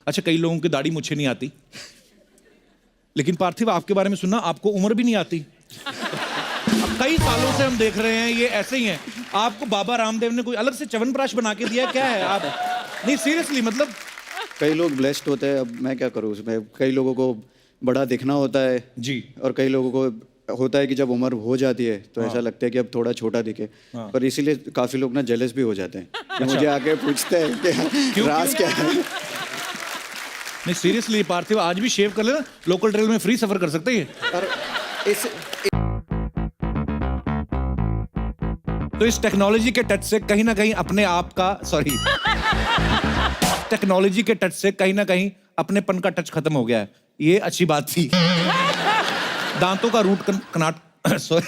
अच्छा, कई लोगों की दाढ़ी मुझे नहीं आती, लेकिन पार्थिव आपके बारे में सुनना, आपको उम्र भी नहीं आती। अब कई सालों से हम देख रहे हैं ये ऐसे ही हैं। आपको बाबा रामदेव ने कोई अलग से च्यवनप्राश बना के दिया, क्या है आप? नहीं सीरियसली, मतलब कई लोग ब्लेस्ड होते हैं, अब मैं क्या करूँ उसमें। कई लोगों को बड़ा दिखना होता है जी, और कई लोगों को होता है कि जब उम्र हो जाती है तो ऐसा लगता है कि अब थोड़ा छोटा दिखे। पर इसीलिए काफ़ी लोग ना जेलस भी हो जाते हैं कि मुझे आके पूछते हैं कि राज क्या है। नहीं सीरियसली पार्थिव, आज भी शेव कर लेना, लोकल ट्रेन में फ्री सफर कर सकते हैं। और इस तो इस टेक्नोलॉजी के टच से कहीं ना कहीं अपने आप का, सॉरी, टेक्नोलॉजी के टच से कहीं ना कहीं अपनेपन का टच खत्म हो गया है। ये अच्छी बात थी। दांतों का रूट कनाट, सॉरी।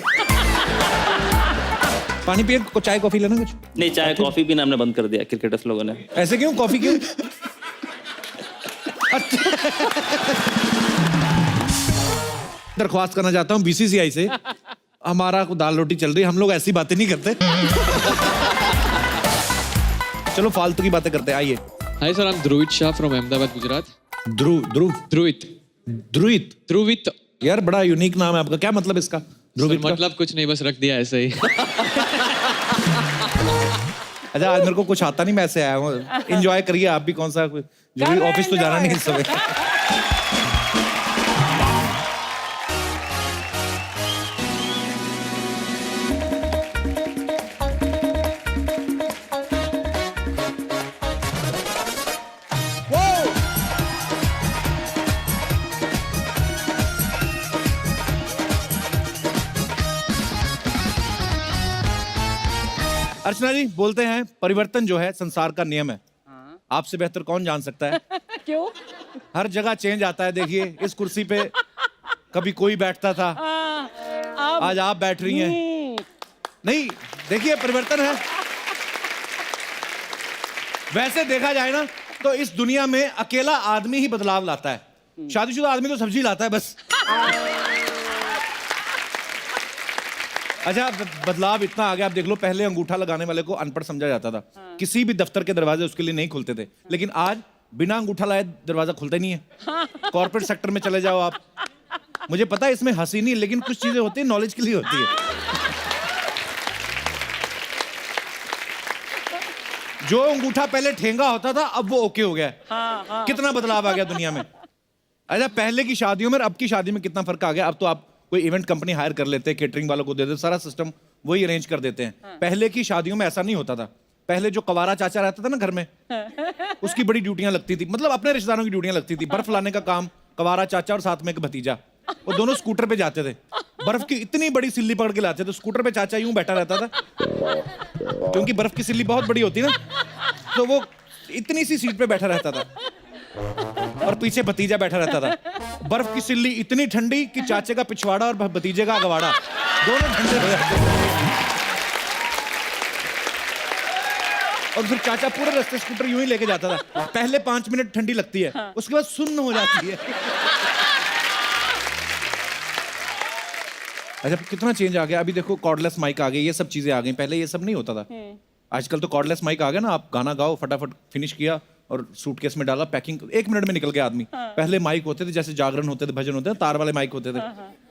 पानी पिए, चाय कॉफी लेना कुछ? नहीं, चाय कॉफी पीना हमने बंद कर दिया क्रिकेटर्स लोगों ने। ऐसे क्यों? कॉफी क्यों? दरख्वास्त करना चाहता हूँ बीसीसीआई से, हमारा दाल रोटी चल रही है, हम लोग ऐसी बातें नहीं करते। चलो फालतू की बातें करते हैं, आइए। Hi sir, I'm Dhruvid Shah from Ahmedabad, Gujarat. ध्रुवित यार, बड़ा यूनिक नाम है आपका, क्या मतलब इसका? ध्रुवित का मतलब कुछ नहीं, बस रख दिया ऐसे ही। अच्छा, आज मेरे को कुछ आता नहीं, मैं ऐसे आया हूँ। एंजॉय करिए आप भी, कौन सा जरूरी ऑफिस तो जाना नहीं इस समय। अर्चना जी बोलते हैं परिवर्तन जो है संसार का नियम है। आपसे बेहतर कौन जान सकता है? क्यों? हर जगह चेंज आता है। देखिए इस कुर्सी पे कभी कोई बैठता था, आज आप बैठ रही हैं। नहीं, देखिए परिवर्तन है। वैसे देखा जाए ना तो इस दुनिया में अकेला आदमी ही बदलाव लाता है। शादीशुदा आदमी तो सब्जी लाता है बस। अच्छा, बदलाव इतना आ गया, आप देख लो, पहले अंगूठा लगाने वाले को अनपढ़ समझा जाता था। किसी भी दफ्तर के दरवाजे उसके लिए नहीं खुलते थे, लेकिन आज बिना अंगूठा लाए दरवाजा खुलता नहीं है। कॉर्पोरेट सेक्टर में चले जाओ आप, मुझे पता है इसमें हंसी नहीं, लेकिन कुछ चीजें होती है नॉलेज के लिए होती है। जो अंगूठा पहले ठेंगा होता था अब वो ओके हो गया है। कितना बदलाव आ गया दुनिया में। अच्छा, पहले की शादियों में अब की शादी में कितना फर्क आ गया। अब तो आप कोई इवेंट कंपनी हायर कर लेते हैं, केटरिंग वालों को दे देते, सारा सिस्टम वही अरेंज कर देते हैं। पहले की शादियों में ऐसा नहीं होता था। पहले जो कवारा चाचा रहता था ना घर में, उसकी बड़ी ड्यूटियां लगती थी, मतलब अपने रिश्तेदारों की ड्यूटियां लगती थी। बर्फ लाने का काम कवारा चाचा और साथ में एक भतीजा, वो दोनों स्कूटर पे जाते थे। बर्फ की इतनी बड़ी सिल्ली पकड़ के लाते थे, स्कूटर पे चाचा यूं बैठा रहता था, क्योंकि बर्फ की सिल्ली बहुत बड़ी होती है ना, तो वो इतनी सी सीट पे बैठा रहता था और पीछे भतीजा बैठा रहता था। बर्फ की सिल्ली इतनी ठंडी कि चाचे का पिछवाड़ा और भतीजे का अगवाड़ा दोनों ठंडे हो जाते थे। और फिर चाचा पूरे रास्ते स्कूटर यूं ही लेके जाता था। पहले 5 मिनट ठंडी लगती है, उसके बाद सुन्न हो जाती है। अच्छा, कितना चेंज आ गया। अभी देखो कॉर्डलेस माइक आ गई, ये सब चीजें आ गई, पहले ये सब नहीं होता था। आजकल तो कॉर्डलेस माइक आ गया ना, आप गाना गाओ, फटाफट फिनिश किया और सूटकेस में डाला, पैकिंग 1 मिनट में निकल गया आदमी। पहले माइक होते थे, जैसे जागरण होते थे, भजन होते थे, तार वाले माइक होते थे।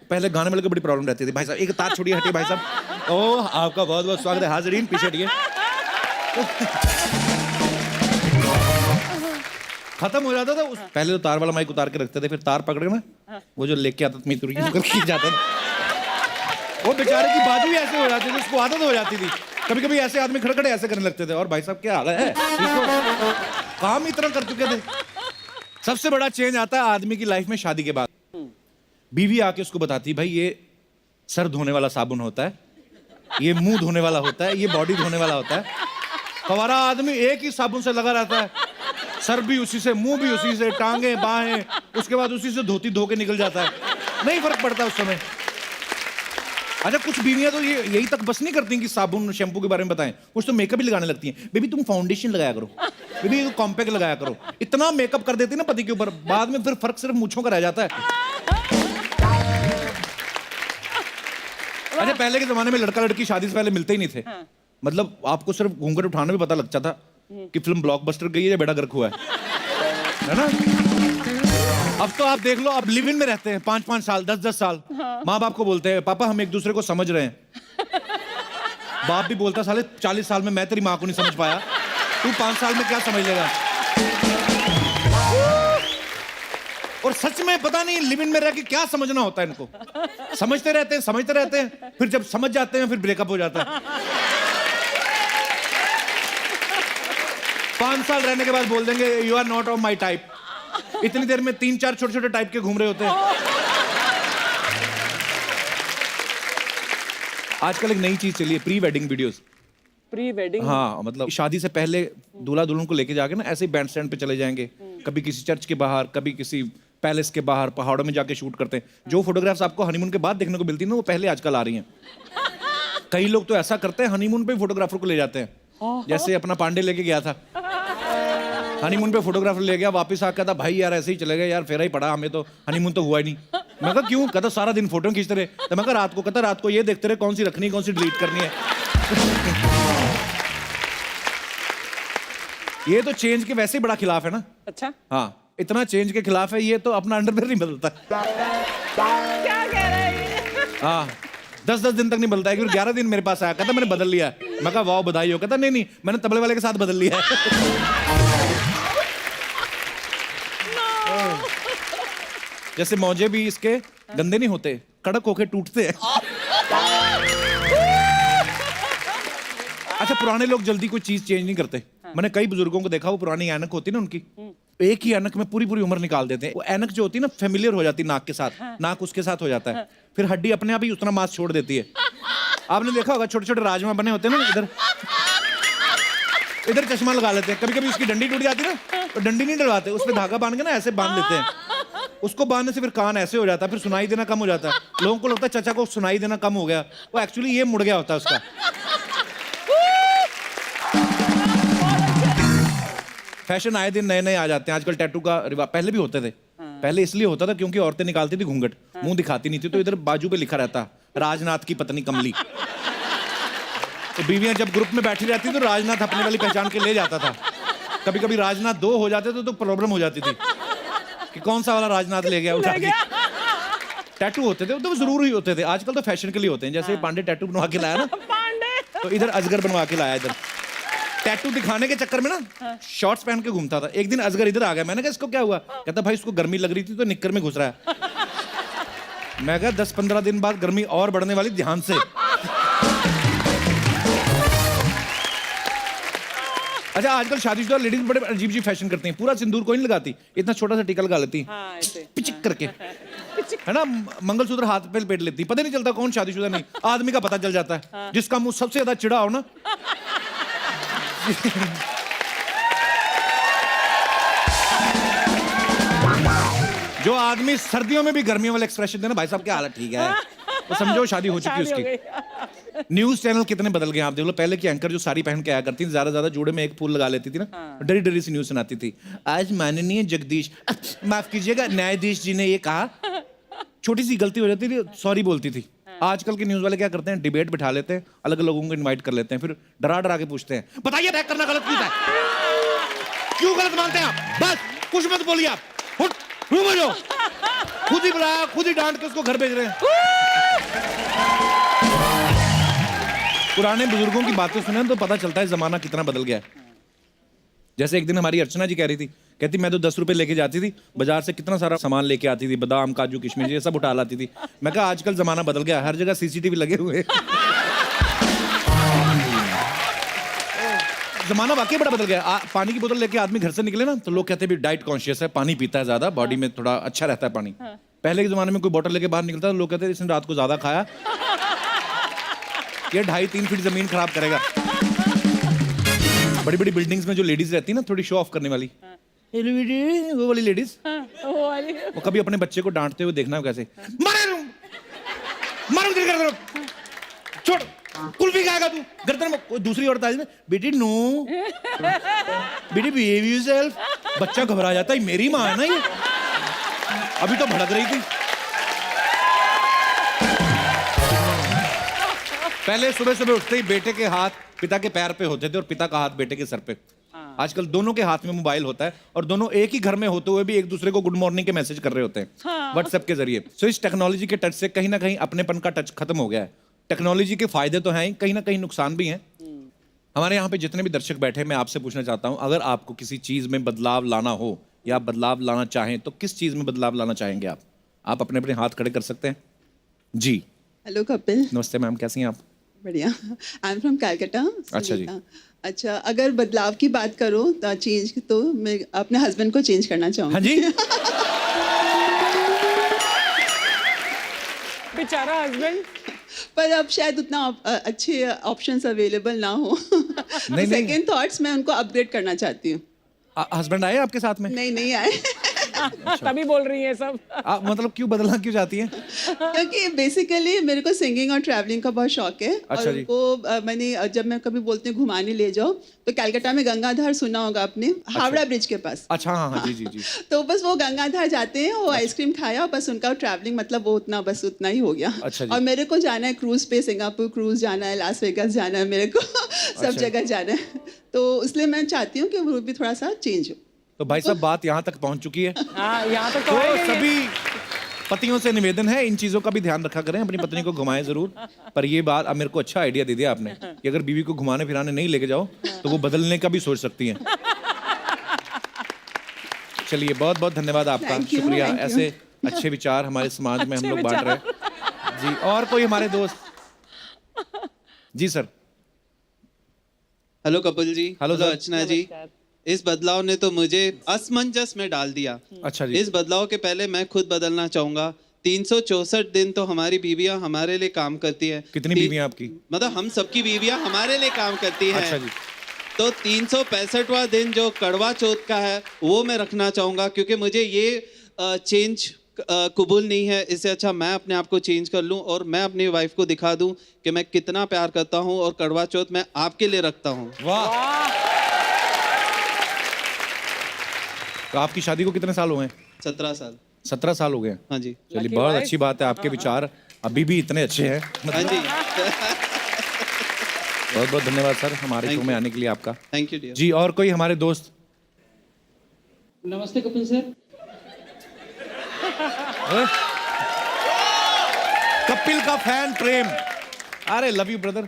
पहले गाने वाले को बड़ी प्रॉब्लम रहती थी, भाई साहब एक तार छोड़िए, हटिए भाई साहब। ओह, आपका बहुत बहुत स्वागत है, हाजरीन पीछे हटिए। खत्म हो जाता था। पहले तो तार वाला माइक उतार के रखते थे, फिर तार पकड़ के ना वो जो लेके आता था जाता था, वो बेचारे की बाजू भी ऐसे हो जाती थी, उसको आदत हो जाती थी। कभी कभी ऐसे आदमी खड़े खड़े ऐसे करने लगते थे, और भाई साहब क्या हाल है, ठीक हो? काम इतना कर चुके थे। सबसे बड़ा चेंज आता है आदमी की लाइफ में शादी के बाद। बीवी आके उसको बताती, भाई ये सर धोने वाला साबुन होता है, ये मुंह धोने वाला होता है, ये बॉडी धोने वाला होता है। हमारा आदमी एक ही साबुन से लगा रहता है, सर भी उसी से, मुंह भी उसी से, टांगे बाहें, उसके बाद उसी से धोती धो के निकल जाता है, नहीं फर्क पड़ता उस समय। अच्छा, कुछ बीवियां तो ये यही तक बस नहीं करती कि साबुन शैम्पू के बारे में बताएं, कुछ तो मेकअप भी लगाने लगती हैं। बेबी तुम फाउंडेशन लगाया करो, बेबी तुम कॉम्पैक्ट लगाया करो, इतना मेकअप कर देती ना पति के ऊपर, बाद में फिर फर्क सिर्फ मूंछों का रह जाता है। अच्छा, पहले के जमाने में लड़का लड़की शादी से पहले मिलते ही नहीं थे। मतलब आपको सिर्फ घूंघट उठाने में पता लगता था कि फिल्म ब्लॉकबस्टर गई है या बेड़ा गर्क हुआ है। है ना? अब तो आप देख लो, अब लिव इन में रहते हैं 5-5 साल, 10-10 साल। माँ बाप को बोलते हैं पापा हम एक दूसरे को समझ रहे हैं। बाप भी बोलता साले 40 साल में मैं तेरी माँ को नहीं समझ पाया, तू 5 साल में क्या समझ लेगा। और सच में पता नहीं लिव इन में रह के क्या समझना होता है इनको। समझते रहते हैं, फिर जब समझ जाते हैं फिर ब्रेकअप हो जाता है। 5 साल रहने के बाद बोल देंगे you are not of my type. इतनी देर में 3-4 छोटे-छोटे टाइप के घूम रहे होते हैं। आजकल एक नई चीज चली है, pre wedding videos. Pre wedding? हाँ, मतलब शादी से पहले दूल्हा दुल्हन को लेके जाके ना ऐसे ही बैंड स्टैंड पे चले जाएंगे, कभी किसी चर्च के बाहर, कभी किसी पैलेस के बाहर, पहाड़ों में जाके शूट करते हैं। जो फोटोग्राफ्स आपको हनीमून के बाद देखने को मिलती है ना, वो पहले आजकल आ रही हैं। कई लोग तो ऐसा करते हैं, हनीमून पे फोटोग्राफर को ले जाते हैं। जैसे अपना पांडे लेके गया था हनीमून पे, फोटोग्राफर ले गया, वापस आ कहता भाई यार ऐसे ही चले गए यार, फेरा ही पड़ा, हमें तो हनीमून तो हुआ ही नहीं। मैं कहा क्यों? कहता सारा दिन फोटो खींचते रहे। तो मैं कहा रात को, कहता रात को ये देखते रहे कौन सी रखनी कौन सी डिलीट करनी है। ये तो चेंज के वैसे ही बड़ा खिलाफ है ना। अच्छा, हाँ, इतना चेंज के खिलाफ है ये, तो अपना अंडरवेयर नहीं बदलता। क्या कह रहे हैं ये? हाँ, 10-10 दिन तक नहीं बदलता है। 11 दिन मेरे पास आया, कहता मैंने बदल लिया है। मैं कहा वाह बधाई हो। कहता नहीं मैंने तबले वाले के साथ बदल लिया है। जैसे मौजे भी इसके गंदे नहीं होते, कड़क होके टूटते हैं। अच्छा, पुराने लोग जल्दी कोई चीज चेंज नहीं करते। मैंने कई बुजुर्गों को देखा, वो पुरानी ऐनक होती है ना उनकी, एक ही ऐनक में पूरी उम्र निकाल देते हैं। वो ऐनक जो होती है ना, फेमिलियर हो जाती है नाक के साथ, नाक उसके साथ हो जाता है, फिर हड्डी अपने आप ही उतना मांस छोड़ देती है। आपने देखा होगा छोटे छोटे राजमा बने होते हैं ना, इधर चश्मा लगा लेते हैं। कभी कभी उसकी डंडी टूट जाती है ना, तो डंडी नहीं डलवाते, उस पर धागा बांध के ना ऐसे बांध लेते हैं। उसको बांधने से फिर कान ऐसे हो जाता है, फिर सुनाई देना कम हो जाता है। लोगों को लगता है चाचा को सुनाई देना कम हो गया, वो एक्चुअली ये मुड़ गया होता है उसका। फैशन आए दिन नए नए आ जाते हैं। आजकल टैटू का रिवाज, पहले भी होते थे। पहले इसलिए होता था क्योंकि औरतें निकालती थी घूंघट, मुंह दिखाती नहीं थी, तो इधर बाजू पे लिखा रहता राजनाथ की पत्नी कमली। तो बीवियां जब ग्रुप में बैठी रहती तो राजनाथ अपने वाली पहचान के ले जाता था। कभी कभी राजनाथ 2 हो जाते थे तो प्रॉब्लम हो जाती थी कि कौन सा वाला राजनाथ ले गया उठा के। टैटू होते थे तो जरूरी होते थे। आजकल तो फैशन के लिए होते हैं। जैसे पांडे टैटू बनवा के लाया ना, तो इधर अजगर बनवा के लाया। इधर टैटू दिखाने के चक्कर में ना शॉर्ट्स पहन के घूमता था। एक दिन अजगर इधर आ गया, मैंने कहा इसको क्या हुआ? कहता भाई इसको गर्मी लग रही थी तो निक्कर में घुस रहा है। मैं कहा 10-15 दिन बाद गर्मी और बढ़ने वाली, ध्यान से। अच्छा, आजकल शादीशुदा लेडीज बड़े अजीब अजीब फैशन करती हैं। पूरा सिंदूर कोई नहीं लगाती, इतना छोटा सा टीका लगा लेती हाँ, ऐसे। पिचिक करके, है ना। मंगलसूत्र हाथ पे लपेट लेती, पता नहीं चलता कौन शादीशुदा नहीं। आदमी का पता चल जाता है, जिसका मुंह सबसे ज्यादा चिढ़ा हो ना। जो आदमी सर्दियों में भी गर्मियों वाले एक्सप्रेशन देना, भाई साहब क्या हालत ठीक है, तो समझो शादी हो चुकी है उसकी। न्यूज चैनल कितने बदल गए आप देख लो। पहले की एंकर जो साड़ी पहन के आया करती थी, ज्यादा जोड़े में एक फूल लगा लेती थी ना, डरी डरी सी न्यूज सुनाती थी। आज माननीय जगदीश, माफ कीजिएगा, न्यायाधीश जी ने ये कहा। छोटी सी गलती हो जाती थी, सॉरी बोलती थी। आजकल के न्यूज वाले क्या करते हैं, डिबेट बिठा लेते हैं, अलग अलग लोगों को इनवाइट कर लेते हैं, फिर डरा डरा के पूछते हैं बताइए अटैक करना गलत क्यों है, क्यों गलत मानते हैं आप? बस कुछ मत बोलिए आप, बोलो। खुद ही बुलाया, खुद ही डांट के उसको घर भेज रहे हैं। पुराने बुजुर्गों की बातें सुने तो पता चलता है जमाना कितना बदल गया है। जैसे एक दिन हमारी अर्चना जी कह रही थी, कहती मैं तो 10 रुपए लेके जाती थी बाजार से, कितना सारा सामान लेके आती थी, बादाम काजू किशमिश ये सब उठा लाती थी। मैं कहा आजकल जमाना बदल गया, हर जगह सीसीटीवी लगे हुए हैं। जमाना वाकई बड़ा बदल गया। पानी की बोतल लेके आदमी घर से निकले ना, तो लोग कहते हैं डाइट कॉन्शियस है, पानी पीता है ज्यादा, बॉडी में थोड़ा अच्छा रहता है पानी। पहले के जमाने में कोई बोतल लेके बाहर निकलता था, लोग कहते हैं इसने रात को ज्यादा खाया, ये 2.5-3 फीट जमीन खराब करेगा। बड़ी बड़ी बिल्डिंग्स में जो लेडीज रहती है ना, थोड़ी शो ऑफ करने वाली, वो वाली लेडीज, वो कभी अपने बच्चे को डांटते हुए देखना कैसे, मारो छोड़, कुल्फी खाएगा तू, गर्दन में। कोई दूसरी औरत आई ना, बेटी नो, बेटी बिहेव योरसेल्फ। बच्चा घबरा जाता है, मेरी माँ है ना ये, अभी तो भड़क रही थी। पहले सुबह सुबह उठते ही बेटे के हाथ पिता के पैर पे होते थे और पिता का हाथ बेटे के सर पे। आजकल दोनों के हाथ में मोबाइल होता है और दोनों एक ही घर में होते हुए भी एक दूसरे को गुड मॉर्निंग के मैसेज कर रहे होते हैं व्हाट्सएप के जरिए। सो इस टेक्नोलॉजी के टच से कहीं ना कहीं अपनेपन का टच खत्म हो गया है। टेक्नोलॉजी के फायदे तो हैं, कहीं ना कहीं नुकसान भी हैं। हमारे यहाँ पे जितने भी दर्शक बैठे हैं, मैं आपसे पूछना चाहता हूँ, अगर आपको किसी चीज में बदलाव लाना हो या बदलाव लाना चाहें तो किस चीज में बदलाव लाना चाहेंगे आप? आप अपने अपने हाथ खड़े कर सकते हैं जी। हेलो कपिल। नमस्ते मैम, कैसी हैं आप? बढ़िया। आई एम फ्रॉम कैलकाटा। अच्छा जी। अच्छा, अगर बदलाव की बात करो तो चेंज, तो मैं अपने हस्बैंड को चेंज करना चाहूँगी। हाँ जी। बेचारा हस्बैंड। पर अब शायद उतना अच्छे ऑप्शंस अवेलेबल ना हो। नहीं। सेकंड थॉट्स मैं उनको अपग्रेड करना चाहती हूँ। हस्बैंड आए आपके साथ में? नहीं आए। तभी बोल रही है सब। मतलब क्यों बदलना क्यों चाहती हैं? क्योंकि बेसिकली मेरे को सिंगिंग और ट्रैवलिंग का बहुत शौक है। अच्छा और जी। उनको मैंने जब मैं कभी बोलती हूँ घुमाने ले जाओ, तो कलकत्ता में गंगाधार सुना होगा आपने, हावड़ा ब्रिज के पास। अच्छा हाँ जी। तो बस वो गंगाधार जाते हैं, वो आइसक्रीम खाया, बस उनका ट्रैवलिंग मतलब वो उतना ही हो गया। अच्छा जी। और मेरे को जाना है क्रूज पे, सिंगापुर क्रूज जाना है, लास वेगास जाना है, मेरे को सब जगह जाना है। तो इसलिए मैं चाहती हूँ कि वो भी थोड़ा सा चेंज हो। तो भाई साहब बात यहाँ तक पहुँच चुकी है। हाँ, यहाँ तक तो आएंगे। सभी पतियों से निवेदन है, इन चीजों का भी ध्यान रखा करें, अपनी पत्नी को घुमाएं जरूर। पर ये बात अब मेरे को अच्छा आइडिया दे दिया आपने कि अगर बीवी को घुमाने फिराने नहीं लेके जाओ तो वो बदलने का भी सोच सकती हैं। चलिए बहुत बहुत धन्यवाद आपका, Thank you, शुक्रिया। thank you. ऐसे अच्छे विचार हमारे समाज में हम लोग बांट रहे हैं जी। और कोई हमारे दोस्त? जी sir. Hello Kapil ji. Hello sir. Archana ji. इस बदलाव ने तो मुझे असमंजस में डाल दिया। अच्छा जी। इस बदलाव के पहले मैं खुद बदलना चाहूंगा। 364 दिन तो हमारी बीवियां हमारे लिए काम करती है। कितनी बीवियां आपकी? मतलब हम सबकी बीवियां हमारे लिए काम करती हैं। अच्छा जी। तो 365वां दिन जो कड़वा चौथ का है वो मैं रखना चाहूंगा, क्योंकि मुझे ये चेंज कबूल नहीं है। इससे अच्छा मैं अपने आप को चेंज कर लूं और मैं अपनी वाइफ को दिखा दूं कि मैं कितना प्यार करता हूं और कड़वा चौथ मैं आपके लिए रखता हूं। वाह। तो आपकी शादी को कितने साल हुए हैं? 17 साल। 17 साल हो गए हैं। हाँ जी। चलिए बहुत अच्छी बात है, आपके विचार अभी भी इतने अच्छे हैं। हाँ जी। बहुत बहुत धन्यवाद सर हमारे शो में आने के लिए आपका। Thank you dear. जी और कोई हमारे दोस्त? नमस्ते कपिल सर। कपिल का फैन प्रेम, अरे लव यू ब्रदर।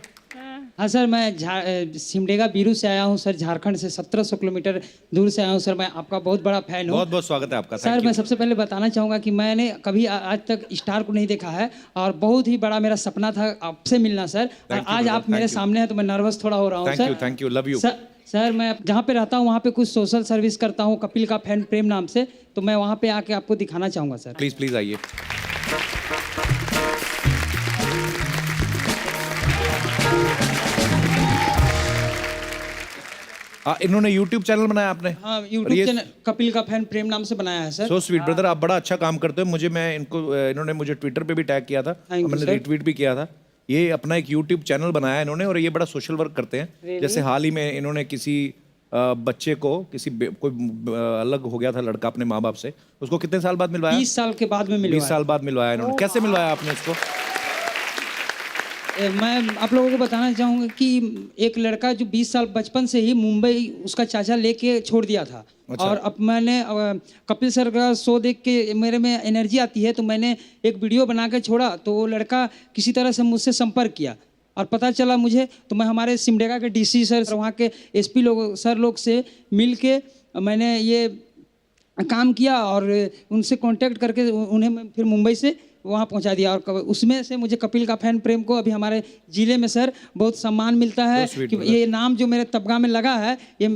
हाँ सर, मैं सिमडेगा बीरू से आया हूँ सर, झारखंड से 1700 किलोमीटर दूर से आया हूँ सर। मैं आपका बहुत बड़ा फैन हूँ। बहुत बहुत स्वागत है आपका। सर मैं सबसे पहले बताना चाहूँगा कि मैंने कभी आज तक स्टार को नहीं देखा है और बहुत ही बड़ा मेरा सपना था आपसे मिलना सर। और आज आप मेरे सामने हैं तो मैं नर्वस थोड़ा हो रहा हूँ sir. Thank you love you. Sir मैं जहाँ पे रहता हूँ वहाँ पे कुछ सोशल सर्विस करता हूँ कपिल का फैन प्रेम नाम से, तो मैं वहाँ पे आके आपको दिखाना चाहूँगा सर। प्लीज प्लीज आइए। इन्होंने YouTube चैनल बनाया आपने? हाँ, YouTube चैनल कपिल का फैन प्रेम नाम से बनाया है सर। सो स्वीट ब्रदर, आप बड़ा अच्छा काम करते हो। इन्होंने मुझे ट्विटर पे भी टैग किया था, मैंने रीट्वीट भी किया था। ये अपना एक YouTube चैनल बनाया इन्होंने और ये बड़ा सोशल वर्क करते हैं। जैसे हाल ही में इन्होंने किसी बच्चे को कोई अलग हो गया था लड़का अपने माँ बाप से, उसको कितने साल बाद मिलवाया? 20 साल के बाद में मिलवाया। 20 साल बाद मिलवाया इन्होंने। कैसे मिलवाया आपने उसको? मैं आप लोगों को बताना चाहूँगा कि एक लड़का जो 20 साल बचपन से ही मुंबई उसका चाचा लेके छोड़ दिया था। अच्छा। और अब मैंने कपिल सर का शो देख के मेरे में एनर्जी आती है, तो मैंने एक वीडियो बना के छोड़ा, तो वो लड़का किसी तरह से मुझसे संपर्क किया और पता चला मुझे, तो मैं हमारे सिमडेगा के DC सर, वहाँ के SP लोग से मिल के मैंने ये काम किया और उनसे कांटेक्ट करके उन्हें मैं फिर मुंबई से वहाँ पहुँचा दिया। और उसमें से मुझे कपिल का फैन प्रेम को अभी हमारे ज़िले में सर बहुत सम्मान मिलता है कि ये नाम जो मेरे तबगा में लगा है ये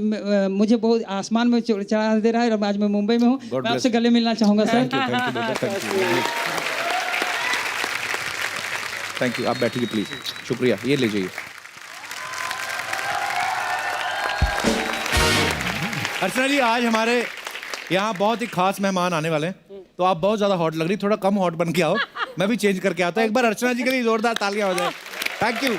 मुझे बहुत आसमान में चढ़ा दे रहा है। और आज मैं मुंबई में हूँ, मैं आपसे गले मिलना चाहूँगा सर। Thank you. आप बैठिए प्लीज। शुक्रिया। ये ले जाइए। अर्चना जी, आज हमारे यहाँ बहुत ही खास मेहमान आने वाले हैं, तो आप बहुत ज्यादा हॉट लग रही, थोड़ा कम हॉट बन के आओ, मैं भी चेंज करके आता हूँ। एक बार अर्चना जी के लिए जोरदार तालियां हो जाए। Thank you.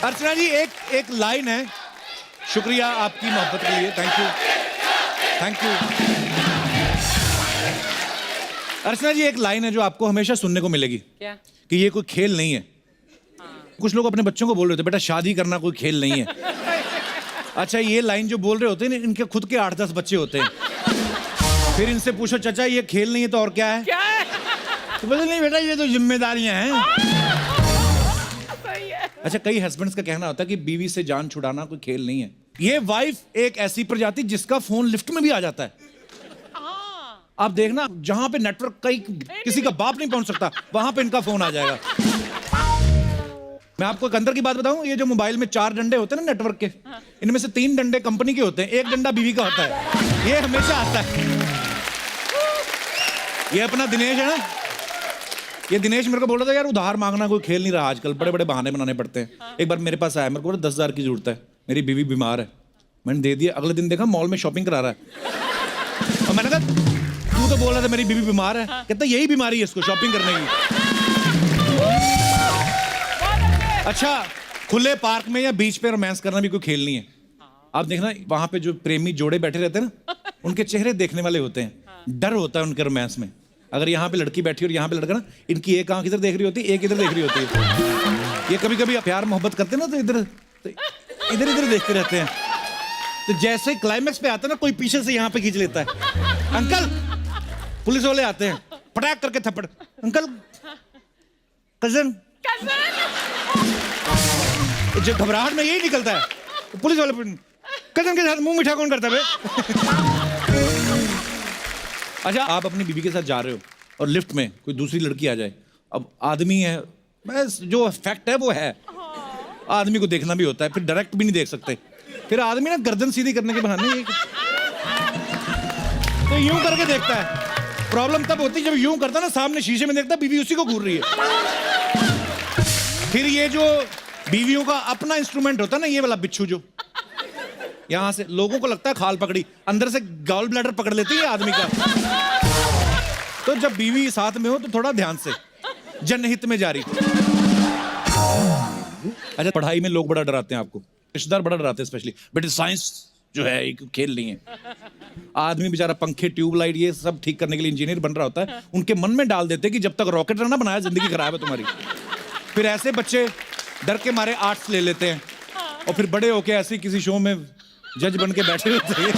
अर्चना जी एक लाइन है, शुक्रिया आपकी मोहब्बत के लिए, थैंक यू। अर्चना जी एक लाइन है जो आपको हमेशा सुनने को मिलेगी क्या? कि ये कोई खेल नहीं है। कुछ लोग अपने बच्चों को बोल रहे होते बेटा शादी करना कोई खेल नहीं है। अच्छा ये लाइन जो बोल रहे होते हैं ना, इनके खुद के 8-10 बच्चे होते हैं। फिर इनसे पूछो चाचा ये खेल नहीं है तो और क्या है? क्या है? तो बोलते नहीं बेटा ये तो जिम्मेदारियां हैं। सही है। अच्छा कई हस्बैंड्स का कहना होता है कि बीवी से जान छुड़ाना कोई खेल नहीं है। ये वाइफ एक ऐसी प्रजाति जिसका फोन लिफ्ट में भी आ जाता है। आप देखना जहां पे नेटवर्क किसी का बाप नहीं पहुंच सकता वहां पे इनका फोन आ जाएगा। मैं आपको एक अंदर की बात बताऊं, ये जो मोबाइल में 4 डंडे होते हैं ना नेटवर्क के, इनमें से 3 डंडे कंपनी के होते हैं, 1 डंडा बीवी का होता है। ये हमेशा आता है। ये अपना दिनेश है ना, ये दिनेश मेरे को बोल रहा था यार उधार मांगना कोई खेल नहीं रहा आजकल, बड़े बड़े बहाने बनाने पड़ते हैं। एक बार मेरे पास आया, मेरे को बोला 10,000 की जरूरत है, मेरी बीवी बीमार है। मैंने दे दिया। अगले दिन देखा मॉल में शॉपिंग करा रहा है। और मैंने कहा तू तो बोल रहा था मेरी बीवी बीमार है। कहता यही बीमारी है इसको शॉपिंग करने की। अच्छा खुले पार्क में या बीच पे रोमांस करना भी कोई खेल नहीं है। आप देखना वहां पे जो प्रेमी जोड़े बैठे रहते हैं ना, उनके चेहरे देखने वाले होते हैं। डर होता है उनके रोमांस में। अगर यहाँ पे लड़की बैठी और यहाँ पे लड़का ना, इनकी एक आंख इधर देख रही होती है, एक इधर देख रही होती है। ये कभी कभी प्यार मोहब्बत करते हैं ना तो इधर देखते रहते हैं। तो जैसे क्लाइमैक्स पे आता है ना, कोई पीछे से यहाँ पे खींच लेता है। अंकल पुलिस वाले आते हैं, पटाक करके थप्पड़। अंकल कजन जो घबराहट में यही निकलता है। तो पुलिस वाले कजन के साथ मुंह मीठा कौन करता है? अच्छा आप अपनी बीवी के साथ जा रहे हो और लिफ्ट में कोई दूसरी लड़की आ जाए। अब आदमी है, बस जो फैक्ट है वो है, आदमी को देखना भी होता है, फिर डायरेक्ट भी नहीं देख सकते। फिर आदमी ना गर्दन सीधी करने के बहाने तो यूं करके देखता है। प्रॉब्लम तब होती जब यूं करता ना, सामने शीशे में देखता बीवी उसी को घूर रही है। फिर ये जो बीवियों का अपना इंस्ट्रूमेंट होता है ना, ये वाला बिच्छू जो यहां से लोगों को लगता है खाल पकड़ी, अंदर से गॉल ब्लैडर पकड़ लेती है आदमी का। तो जब बीवी साथ में हो तो थोड़ा ध्यान से, जनहित में जारी। अच्छा पढ़ाई में लोग बड़ा डराते हैं आपको, रिश्तेदार बड़ा डराते हैं स्पेशली, बेटे साइंस जो है एक खेल नहीं है। आदमी बेचारा पंखे ट्यूबलाइट ये सब ठीक करने के लिए इंजीनियर बन रहा होता है, उनके मन में डाल देते हैं कि जब तक रॉकेट ना बनाया जिंदगी खराब है तुम्हारी। फिर ऐसे बच्चे डर के मारे आर्ट्स ले लेते हैं और फिर बड़े होके ऐसे किसी शो में जज बन के बैठे होते हैं।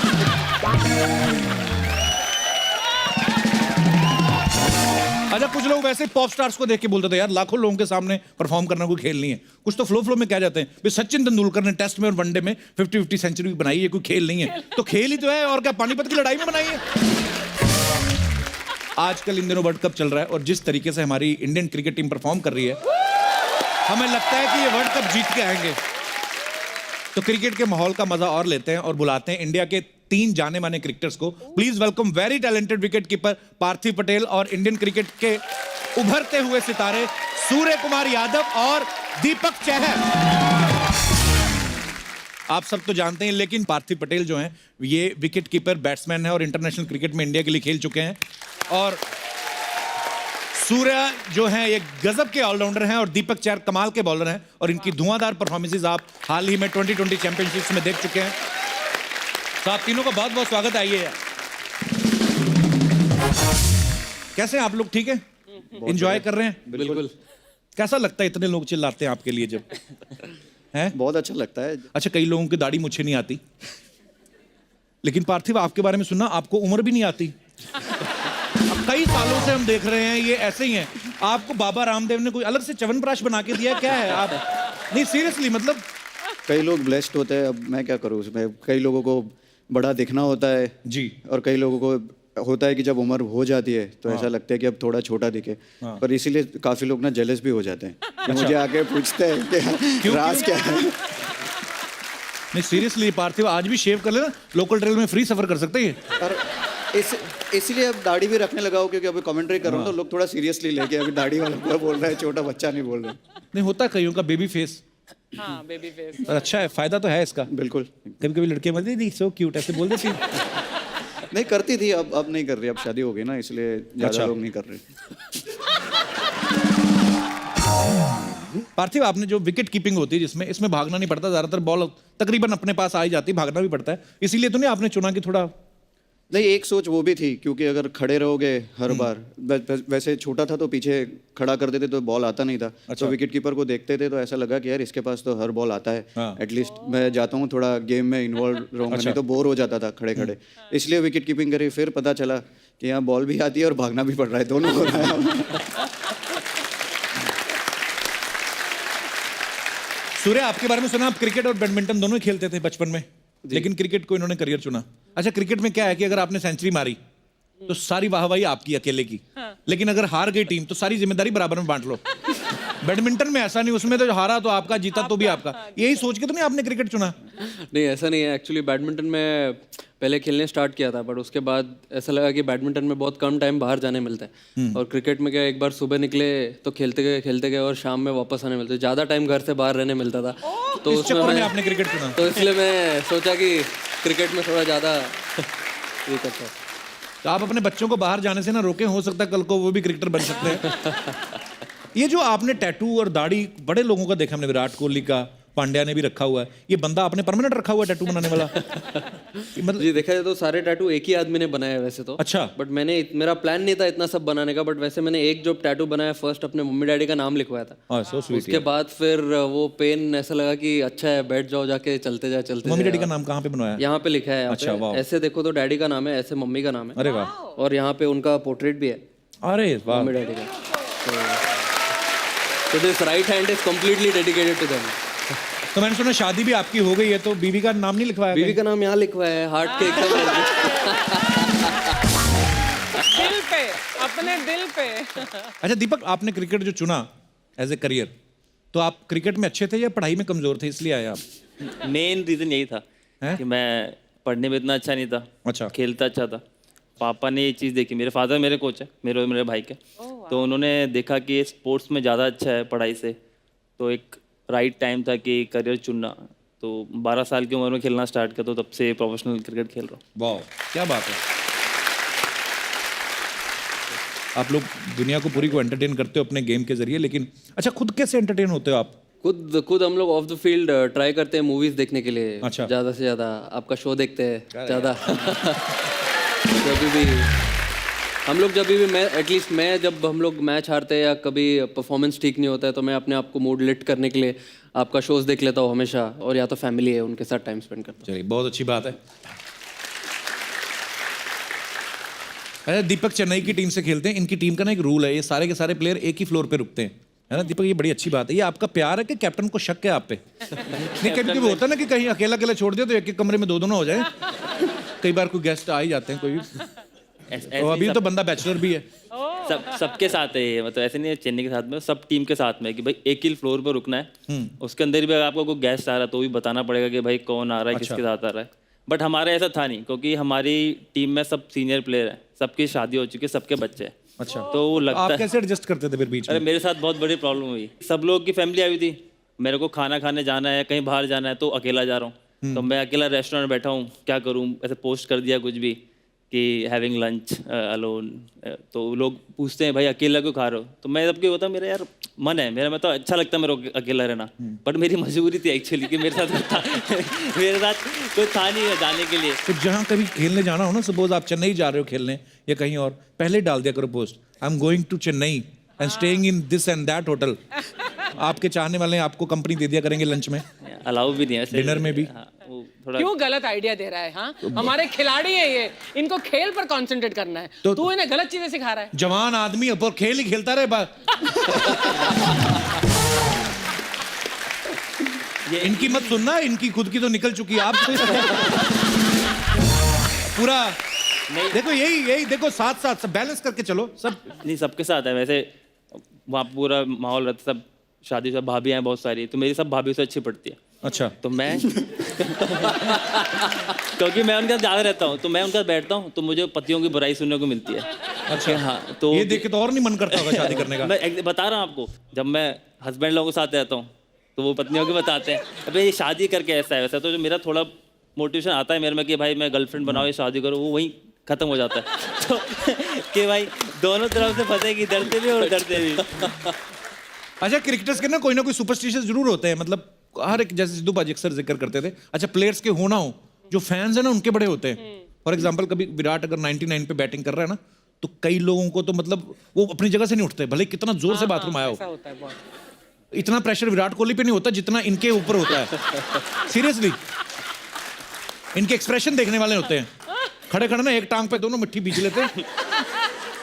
अच्छा कुछ लोग वैसे पॉप स्टार्स को देख के बोलते थे यार लाखों लोगों के सामने परफॉर्म करना कोई खेल नहीं है। कुछ तो फ्लो में कह जाते हैं भाई सचिन तेंदुलकर ने टेस्ट में और वनडे में 50-50 सेंचुरी बनाई है, कोई खेल नहीं है। तो खेल ही तो है, और क्या पानीपत की लड़ाई में बनाई है। आजकल इन दिनों वर्ल्ड कप चल रहा है और जिस तरीके से हमारी इंडियन क्रिकेट टीम परफॉर्म कर रही है, हमें लगता है कि ये वर्ल्ड कप जीत के आएंगे। तो क्रिकेट के माहौल का मजा और लेते हैं और बुलाते हैं इंडिया के 3 जाने माने क्रिकेटर्स को। Please welcome very talented wicket keeper Parthiv Patel और इंडियन क्रिकेट के उभरते हुए सितारे सूर्य कुमार यादव और दीपक चहर। आप सब तो जानते हैं, लेकिन पार्थिव पटेल जो हैं ये विकेट कीपर बैट्समैन है और इंटरनेशनल क्रिकेट में इंडिया के लिए खेल चुके हैं। और सूर्य जो हैं ये गजब के ऑलराउंडर हैं और दीपक चहर कमाल के बॉलर हैं और इनकी धुआंधार परफॉर्मेंसेस आप हाल ही में 2020 चैंपियनशिप्स में देख चुके हैं। तो आप तीनों का बहुत बहुत स्वागत। आइए। कैसे हैं आप लोग? ठीक है, एंजॉय कर रहे हैं? बिल्कुल। कैसा लगता है इतने लोग चिल्लाते हैं आपके लिए जब हैं? बहुत अच्छा लगता है। अच्छा कई लोगों की दाढ़ी मुझे नहीं आती, लेकिन पार्थिव आपके बारे में सुना आपको उम्र भी नहीं आती। कई सालों से हम देख रहे हैं ये ऐसे ही हैं। आपको बाबा रामदेव ने कोई अलग से च्यवनप्राश बना के दिया क्या है? आप नहीं सीरियसली मतलब कई लोग ब्लेस्ड होते हैं, अब मैं क्या करूँ उसमें। कई लोगों को बड़ा दिखना होता है जी, और कई लोगों को होता है कि जब उम्र हो जाती है तो ऐसा लगता है कि अब थोड़ा छोटा दिखे। पर इसीलिए काफी लोग ना जेलस भी हो जाते हैं कि मुझे आके पूछते हैं कि राज क्या है। नहीं सीरियसली पार्थिव आज भी शेव कर लेना, लोकल ट्रेन में फ्री सफर कर सकते हैं। और इसीलिए अब दाढ़ी भी रखने लगा हूँ क्योंकि अभी कमेंट्री कर रहा हूँ तो लोग थोड़ा सीरियसली लेके अभी दाढ़ी वाला पूरा बोल रहा है, छोटा बच्चा नहीं बोल रहा। नहीं होता कईयों का बेबी फेस। हाँ बेबी फेस। और अच्छा है, फायदा तो है इसका। बिल्कुल। कभी कभी लड़कियां बोलती थी सो क्यूट ऐसे बोल देती। नहीं करती थी, अब नहीं कर रही, अब शादी हो गई ना इसलिए ज्यादा लोग नहीं कर रहे। पार्थिव, आपने जो विकेट कीपिंग होती है जिसमें इसमें भागना नहीं पड़ता, ज्यादातर बॉल तकरीबन अपने पास आ ही जाती, भागना भी पड़ता है, इसीलिए तो नहीं आपने चुना कि थोड़ा नहीं, एक सोच वो भी थी क्योंकि अगर खड़े रहोगे हर बार, वैसे छोटा था तो पीछे खड़ा कर देते तो बॉल आता नहीं था। तो विकेट कीपर को देखते थे तो ऐसा लगा कि यार इसके पास तो हर बॉल आता है, एटलीस्ट मैं जाता हूँ थोड़ा गेम में इन्वॉल्व रहूंगा, नहीं तो बोर हो जाता था खड़े खड़े, इसलिए विकेट कीपिंग करी। फिर पता चला कि यहाँ बॉल भी आती है और भागना भी पड़ रहा है, दोनों हो रहा है। सूर्य, आपके बारे में सुना, आप क्रिकेट और बैडमिंटन दोनों ही खेलते थे बचपन में, लेकिन क्रिकेट को इन्होंने करियर चुना। अच्छा, क्रिकेट में क्या है कि अगर आपने सेंचुरी मारी तो सारी वाहवाही आपकी अकेले की, लेकिन अगर हार गई टीम तो सारी जिम्मेदारी बराबर में बांट लो। बैडमिंटन में ऐसा नहीं, उसमें तो हारा तो आपका, जीता तो भी आपका। यही सोच के तो नहीं आपने क्रिकेट चुना? नहीं, ऐसा नहीं है। एक्चुअली बैडमिंटन में पहले खेलने स्टार्ट किया था, बट उसके बाद ऐसा लगा कि बैडमिंटन में बहुत कम टाइम बाहर जाने मिलता है, और क्रिकेट में क्या, एक बार सुबह निकले तो खेलते गए और शाम में वापस आने मिलते, ज़्यादा टाइम घर से बाहर रहने मिलता था। तो इस चक्कर में आपने क्रिकेट चुना? तो इसलिए मैं सोचा कि क्रिकेट में थोड़ा ज़्यादा ये करता है। तो आप अपने बच्चों को बाहर जाने से ना रोकें, हो सकता है कल को वो भी क्रिकेटर बन सकते हैं। ये जो आपने टैटू और दाढ़ी बड़े लोगों का देखा हमने, विराट कोहली का, पांड्या ने भी रखा हुआ है, ये बंदा आपने परमानेंट रखा हुआ है टैटू बनाने वाला? मतलब जी, देखा जाए तो सारे टैटू एक ही आदमी ने बनाया है वैसे तो। अच्छा। बट मेरा प्लान नहीं था इतना सब बनाने का, बट वैसे मैंने एक जो टैटू बनाया फर्स्ट अपने मम्मी डैडी का नाम लिखवाया था। So sweet. उसके बाद फिर वो पेन ऐसा लगा कि अच्छा है, बैठ जाओ जाके, चलते जा। मम्मी डैडी का नाम कहाँ पे बनवाया? यहाँ पे लिखा है। अच्छा, वाह। ऐसे देखो तो डैडी का नाम है, ऐसे मम्मी का नाम है। अरे वाह। और यहाँ पे उनका पोर्ट्रेट भी है, अरे वाह। मम्मी डैडी का। तो this right hand is completely dedicated to them. तो मैंने सुना शादी भी आपकी हो गई है, तो बीवी का नाम नहीं लिखवाया? बीवी का नाम यहाँ लिखवाया है, हार्ट के एकदम। दिल पे, अपने दिल पे। अच्छा दीपक, आपने क्रिकेट जो चुना एज ए करियर, तो आप क्रिकेट में अच्छे थे या पढ़ाई में कमजोर थे इसलिए आए आप? मेन रीज़न यही था कि मैं पढ़ने में इतना अच्छा नहीं था, अच्छा। खेलता अच्छा था। पापा ने ये चीज़ देखी, मेरे फादर मेरे कोच है, मेरे और मेरे भाई के, तो उन्होंने देखा कि ये स्पोर्ट्स में ज़्यादा अच्छा है पढ़ाई से, तो एक राइट टाइम था कि करियर चुनना। तो 12 साल की उम्र में खेलना स्टार्ट किया, तो तब से प्रोफेशनल क्रिकेट खेल रहा हूँ। वाह, क्या बात है। आप लोग दुनिया को पूरी को एंटरटेन करते हो अपने गेम के जरिए, लेकिन अच्छा खुद कैसे एंटरटेन होते हो आप? खुद हम लोग ऑफ द फील्ड ट्राई करते हैं मूवीज देखने के लिए। अच्छा। ज़्यादा से ज़्यादा आपका शो देखते हैं ज़्यादा। जब हम लोग मैच हारते हैं या कभी परफॉर्मेंस ठीक नहीं होता है, तो मैं अपने आप को मूड लिफ्ट करने के लिए आपका शोज देख लेता हूँ हमेशा, और या तो फैमिली है उनके साथ टाइम स्पेंड करता हूँ। चलिए, बहुत अच्छी बात है। अच्छा, दीपक चेन्नई की टीम से खेलते हैं, इनकी टीम का ना एक रूल है, ये सारे के सारे प्लेयर एक ही फ्लोर पे रुकते हैं, है ना दीपक? ये बड़ी अच्छी बात है। ये आपका प्यार है कि कैप्टन को शक है आप पे? नहीं, कभी कभी होता है ना कि कहीं अकेला अकेला छोड़ दिया तो एक एक कमरे में दो ना हो जाए। कई बार कोई गेस्ट आ ही जाते हैं, कोई भी। और अभी तो बंदा बैचलर भी है। सबके साथ है ये, मतलब ऐसे नहीं है चेन्नई के साथ में, सब टीम के साथ में कि भाई एक ही फ्लोर पर रुकना है। उसके अंदर भी अगर आपको कोई गेस्ट आ रहा है तो भी बताना पड़ेगा कि भाई कौन आ रहा है, किसके साथ आ रहा है। बट हमारा ऐसा था नहीं, क्योंकि हमारी टीम में सब सीनियर प्लेयर हैं, सबकी शादी हो चुकी है, सबके बच्चे हैं। अच्छा, तो वो लगता आप है। कैसे एडजस्ट करते थे फिर बीच में? अरे मेरे साथ बहुत बड़ी प्रॉब्लम हुई। सब लोग की फैमिली आई हुई थी, मेरे को खाना खाने जाना है, कहीं बाहर जाना है, तो अकेला जा रहा हूँ। तो मैं अकेला रेस्टोरेंट में बैठा हूँ, क्या करूँ, ऐसे पोस्ट कर दिया कुछ भी कि हैविंग लंच अलोन, तो लोग पूछते हैं भाई अकेला क्यों खा रहे हो? तो मैं सबके होता मेरा यार मन है मेरा, मैं तो अच्छा लगता है मेरे को अकेला रहना, बट मेरी मजबूरी थी एक्चुअली कि मेरे साथ मेरे साथ कोई था नहीं जाने के लिए। तो जहाँ कभी खेलने जाना हो ना, सपोज आप चेन्नई जा रहे हो खेलने या कहीं और, पहले डाल दिया करो post, I am going to Chennai and staying in this and that hotel. आपके चाहने वाले आपको कंपनी दे दिया करेंगे लंच में, अलाउ भी नहीं है, डिनर में भी। हाँ, वो थोड़ा क्यों गलत आइडिया दे रहा है? हाँ, हमारे खिलाड़ी है ये, इनको खेल पर कंसंट्रेट करना है, तो तू इन्हें गलत चीजें सिखा रहा है। जवान आदमी ऊपर खेल ही खेलता रहे बात। इनकी मत सुनना, इनकी खुद की तो निकल चुकी है, आप पूरा नहीं। देखो यही देखो, साथ साथ सब बैलेंस करके चलो, सब नहीं सबके साथ है वैसे, वहाँ पूरा माहौल रहता, सब शादी सब भाभी हैं बहुत सारी, तो मेरी सब भाभी से अच्छी पड़ती है। अच्छा, तो मैं क्योंकि मैं उनके साथ ज़्यादा रहता हूँ, तो मैं उनके साथ बैठता हूँ, तो मुझे पतियों की बुराई सुनने को मिलती है। अच्छा, हाँ, तो ये देख के तो और नहीं मन करता होगा शादी करने का। मैं बता रहा हूँ आपको, जब मैं हस्बैंड लोगों के साथ रहता हूँ तो वो पत्नियों के बताते हैं अबे ये शादी करके ऐसा है वैसा, तो जो मेरा थोड़ा मोटिवेशन आता है मेरे में कि भाई मैं गर्लफ्रेंड बनाओ, ये शादी करो, वो वहीं खत्म हो जाता है। तो कि भाई दोनों तरफ से फंसेगी, डरते भी और डरते भी। अच्छा, क्रिकेटर्स के ना कोई सुपरस्टिशियस जरूर होते हैं, मतलब हर एक, जैसे सिद्धू पाजी अक्सर जिक्र करते थे। अच्छा, प्लेयर्स के हो ना हो, जो फैंस है ना उनके बड़े होते हैं। फॉर एग्जाम्पल, कभी विराट अगर 99 पे बैटिंग कर रहा है ना, तो कई लोगों को तो मतलब वो अपनी जगह से नहीं उठते, भले कितना जोर से बाथरूम आया ऐसा हो। होता है बहुत। इतना प्रेशर विराट कोहली पे नहीं होता जितना इनके ऊपर होता है। सीरियसली, इनके एक्सप्रेशन देखने वाले होते हैं। खड़े खड़े ना एक टांग पे दोनों मिट्टी बीच लेते हैं,